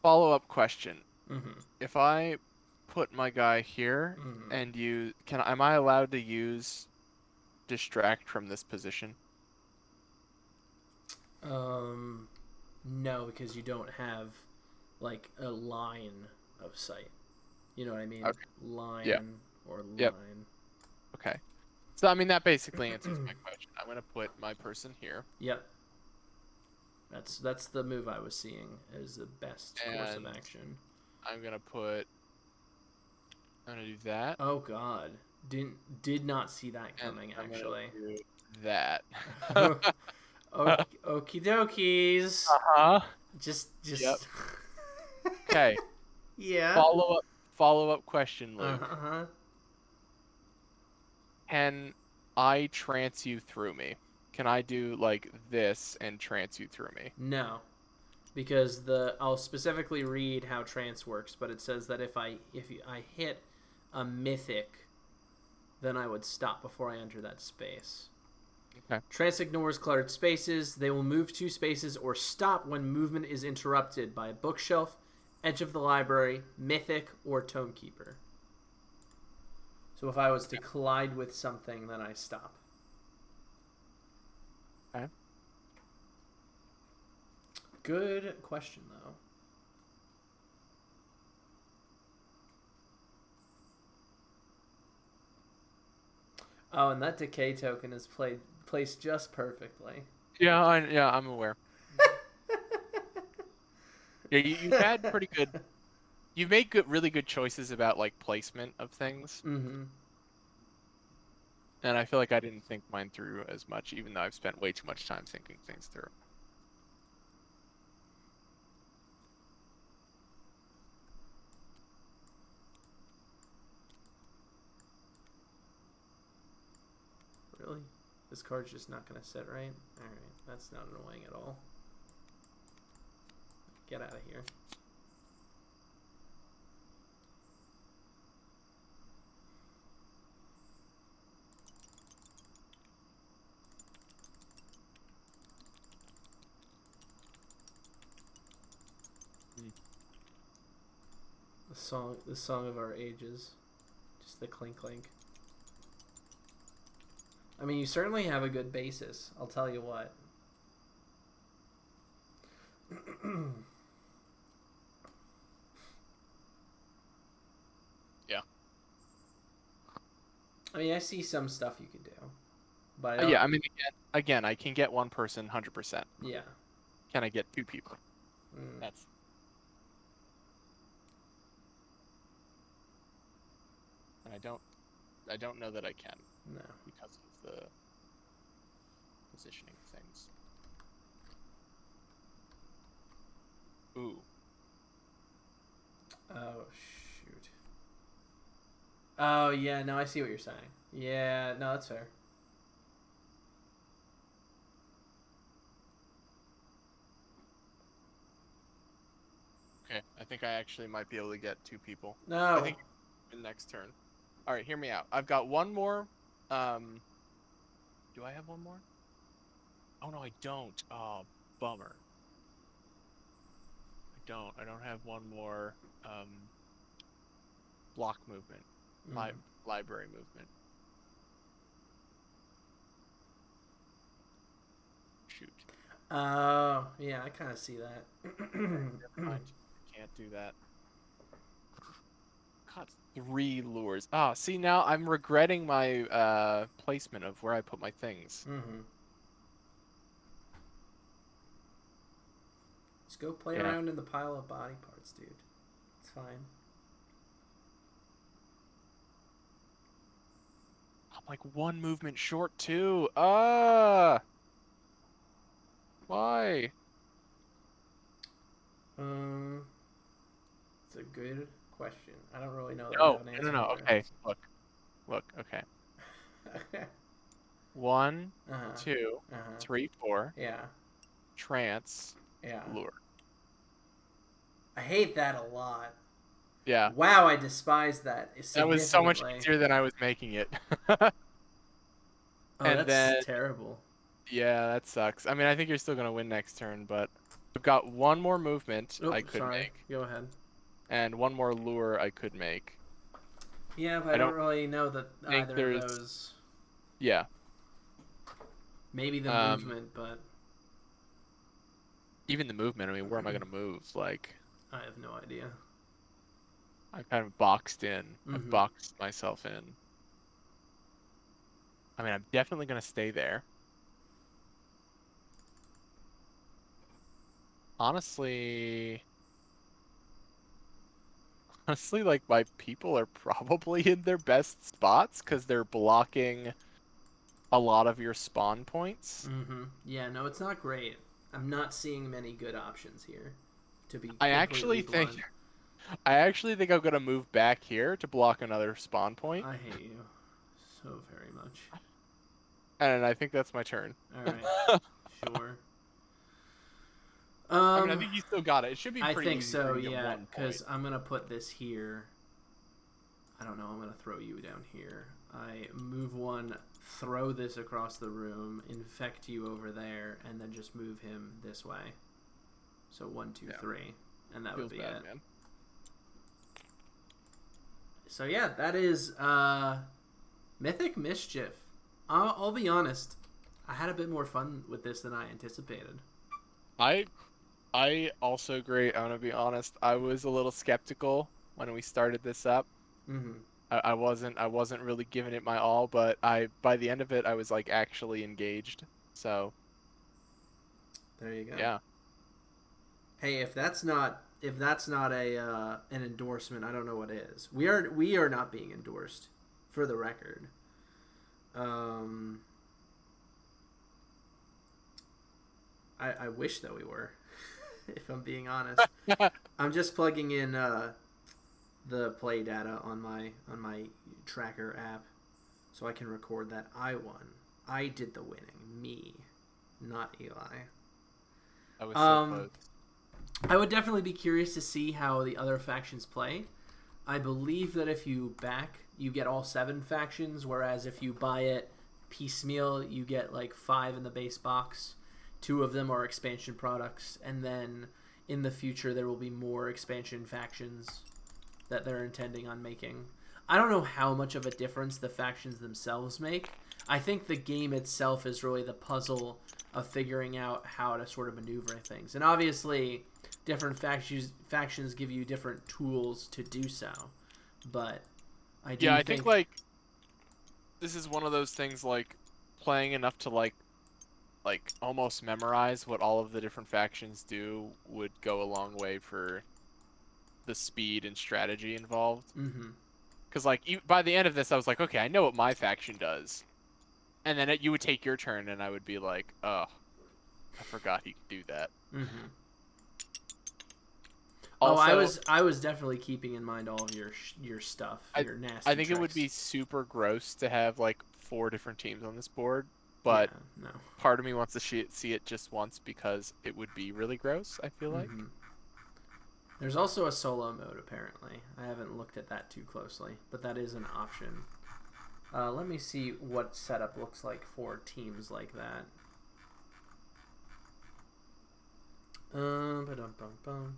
Follow-up question. Mm-hmm. If I put my guy here and am I allowed to use distract from this position? No, because you don't have like a line of sight. You know what I mean? Okay. Line or line. Yep. Okay. So I mean that basically answers my question. I'm gonna put my person here. Yep. That's the move I was seeing as the best course of action. I'm gonna do that. Oh God, did not see that coming. And actually, I'm gonna do that. Okie dokies. Just. Yep. Okay. Yeah. Follow up question, Luke. Can I trance you through me? Can I do like this and trance you through me? No, because I'll specifically read how trance works, but it says that if I hit a mythic, then I would stop before I enter that space. Okay. Trance ignores cluttered spaces. They will move 2 spaces or stop when movement is interrupted by a bookshelf, edge of the library, mythic, or tomekeeper. So if I was to collide with something, then I stop. Okay. Good question, though. Oh, and that decay token is placed just perfectly. Yeah, I'm aware. Yeah, you've had pretty good. You've made really good choices about like placement of things. Mm-hmm. And I feel like I didn't think mine through as much, even though I've spent way too much time thinking things through. Really? This card's just not going to sit right? Alright, that's not annoying at all. Get out of here. The song of our ages. Just the clink clink. I mean, you certainly have a good basis, I'll tell you what. Yeah. I mean, I see some stuff you could do. But yeah, I mean, again, I can get one person 100%. Yeah. Can I get 2 people? That's... And I don't know that I can. No. Because of the positioning things. Ooh. Oh, shoot. Oh, yeah, no, I see what you're saying. Yeah, no, that's fair. Okay, I think I actually might be able to get 2 people. No. I think in the next turn. All right, hear me out. I've got one more. Do I have one more? Oh no, I don't. Oh, bummer. I don't have one more block movement, library movement. Yeah, I kind of see that. Never mind. Can't do that. God, 3 lures. Ah, see, now I'm regretting my placement of where I put my things. Mm-hmm. Just go play Yeah. around in the pile of body parts, dude. It's fine. I'm like 1 movement short too. Why? Um, it's a good question. I don't really know that I No, have an no, answer no, no. for Okay, look. Okay. it. 1, Uh-huh. 2, Uh-huh. 3, 4. Yeah. Trance, Yeah. lure. I hate that a lot. Yeah, Wow, I despise that that was so much significantly. easier than I was making it. Oh, And that's then, terrible. yeah, that sucks. I mean, I think you're still gonna win next turn, but I've got 1 more movement Oh, I could sorry. make, Go ahead. and 1 more lure I could make. Yeah, but I I don't don't really know that think either of there's, those. yeah. Maybe the Um, movement, but Even the movement. I mean, where am I gonna move? Like, I have no idea. I'm kind of boxed in. I've Mm-hmm. boxed myself in. I mean, I'm definitely gonna stay there. Honestly, honestly, like my people are probably in their best spots because they're blocking a lot of your spawn points. Mm-hmm. Yeah, no, it's not great. I'm not seeing many good options here, to be I completely actually think blunt. I actually think I'm gonna move back here to block another spawn point, I hate you so very much. and I think that's my turn. All right, sure. I mean, I Um, think you still got it. It should be I pretty think easy for so. you to get Yeah, 1 point. because I'm gonna put this here. I don't know. I'm gonna throw you down here. I move 1, throw this across the room, infect you over there, and then just move him this way. So 1, 2, Yeah, 3, and that would feels be bad, it. man. So yeah, that is Mythic Mischief. I'll be honest. I had a bit more fun with this than I anticipated. I I also agree. I'm gonna be honest. I was a little skeptical when we started this up. Mm-hmm. I wasn't really giving it my all, but I by the end of it I was like actually engaged. So There you go. yeah. Hey, if that's not a an endorsement, I don't know what is. We are not being endorsed, for the record. Um, I wish that we were, if I'm being honest. I'm just plugging in the play data on my tracker app, so I can record that I won. I did the winning. Me, not Eli. I was so Um, close. I would definitely be curious to see how the other factions play. I believe that if you back, you get all 7 factions, whereas if you buy it piecemeal, you get like 5 in the base box. 2 of them are expansion products, and then in the future there will be more expansion factions that they're intending on making. I don't know how much of a difference the factions themselves make. I think the game itself is really the puzzle of figuring out how to sort of maneuver things. And obviously, different factions give you different tools to do so. But I Yeah, do I think think like this is one of those things like playing enough to like almost memorize what all of the different factions do would go a long way for the speed and strategy involved. mm-hmm. Because like by the end of this, I was like, okay, I know what my faction does, and then you would take your turn, and I would be like, oh, I forgot he could do that. Mm-hmm. Oh, I Also, was I was definitely keeping in mind all of your stuff, I your I nasty think it would tricks. be super gross to have like 4 different teams on this board, Yeah, but no. part of me wants to see it just once because it would be really gross, I feel Mm-hmm. like. There's also a solo mode, apparently. I haven't looked at that too closely, but that is an option. Let me see what setup looks like for teams like that. Ba-dum-bum-bum.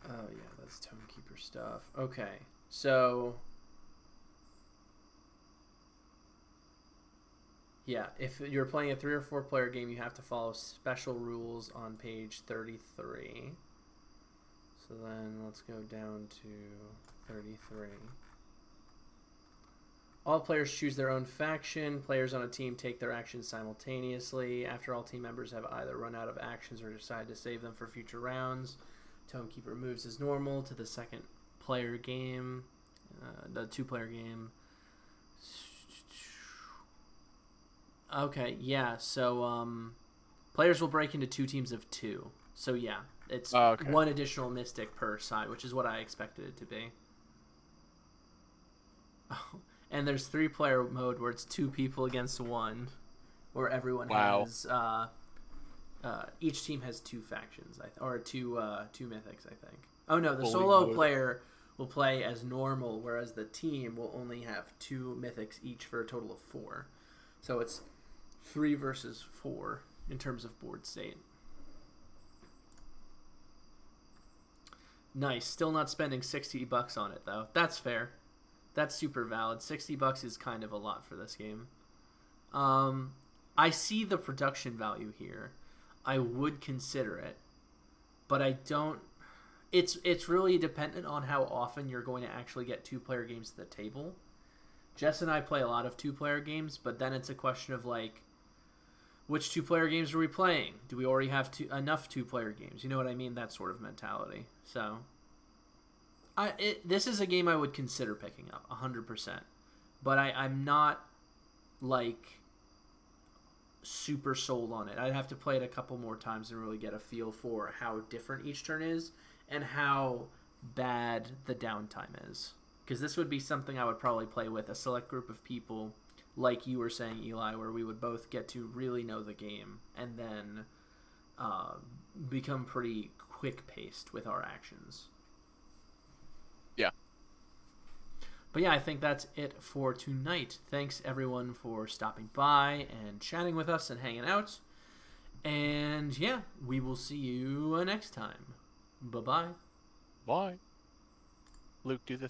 Oh, yeah, that's Tonekeeper stuff. Okay, so Yeah, if you're playing a 3 or 4 player game, you have to follow special rules on page 33. So then let's go down to 33. All players choose their own faction. Players on a team take their actions simultaneously. After all team members have either run out of actions or decide to save them for future rounds, Tomekeeper moves as normal to the second player game, the 2-player game. Okay, yeah, so players will break into 2 teams of 2. So yeah, it's 1 additional Mystic per side, which is what I expected it to be. Oh, and there's 3-player mode where it's 2 people against 1, where everyone has each team has 2 factions, or 2 mythics, I think. Oh no, the solo player will play as normal, whereas the team will only have 2 mythics each for a total of 4. So it's 3 versus 4 in terms of board state. Nice. Still not spending $60 on it though. That's fair. That's super valid. $60 is kind of a lot for this game. I see the production value here. I would consider it, but I don't. It's really dependent on how often you're going to actually get 2-player games to the table. Jess and I play a lot of 2-player games, but then it's a question of like, which 2-player games are we playing? Do we already have enough 2-player games? You know what I mean? That sort of mentality. So, this is a game I would consider picking up 100%, but I'm not like super sold on it. I'd have to play it a couple more times and really get a feel for how different each turn is and how bad the downtime is. Because this would be something I would probably play with a select group of people, like you were saying, Eli, where we would both get to really know the game and then become pretty quick-paced with our actions. Yeah. But yeah, I think that's it for tonight. Thanks, everyone, for stopping by and chatting with us and hanging out. And yeah, we will see you next time. Bye-bye. Bye. Luke, do the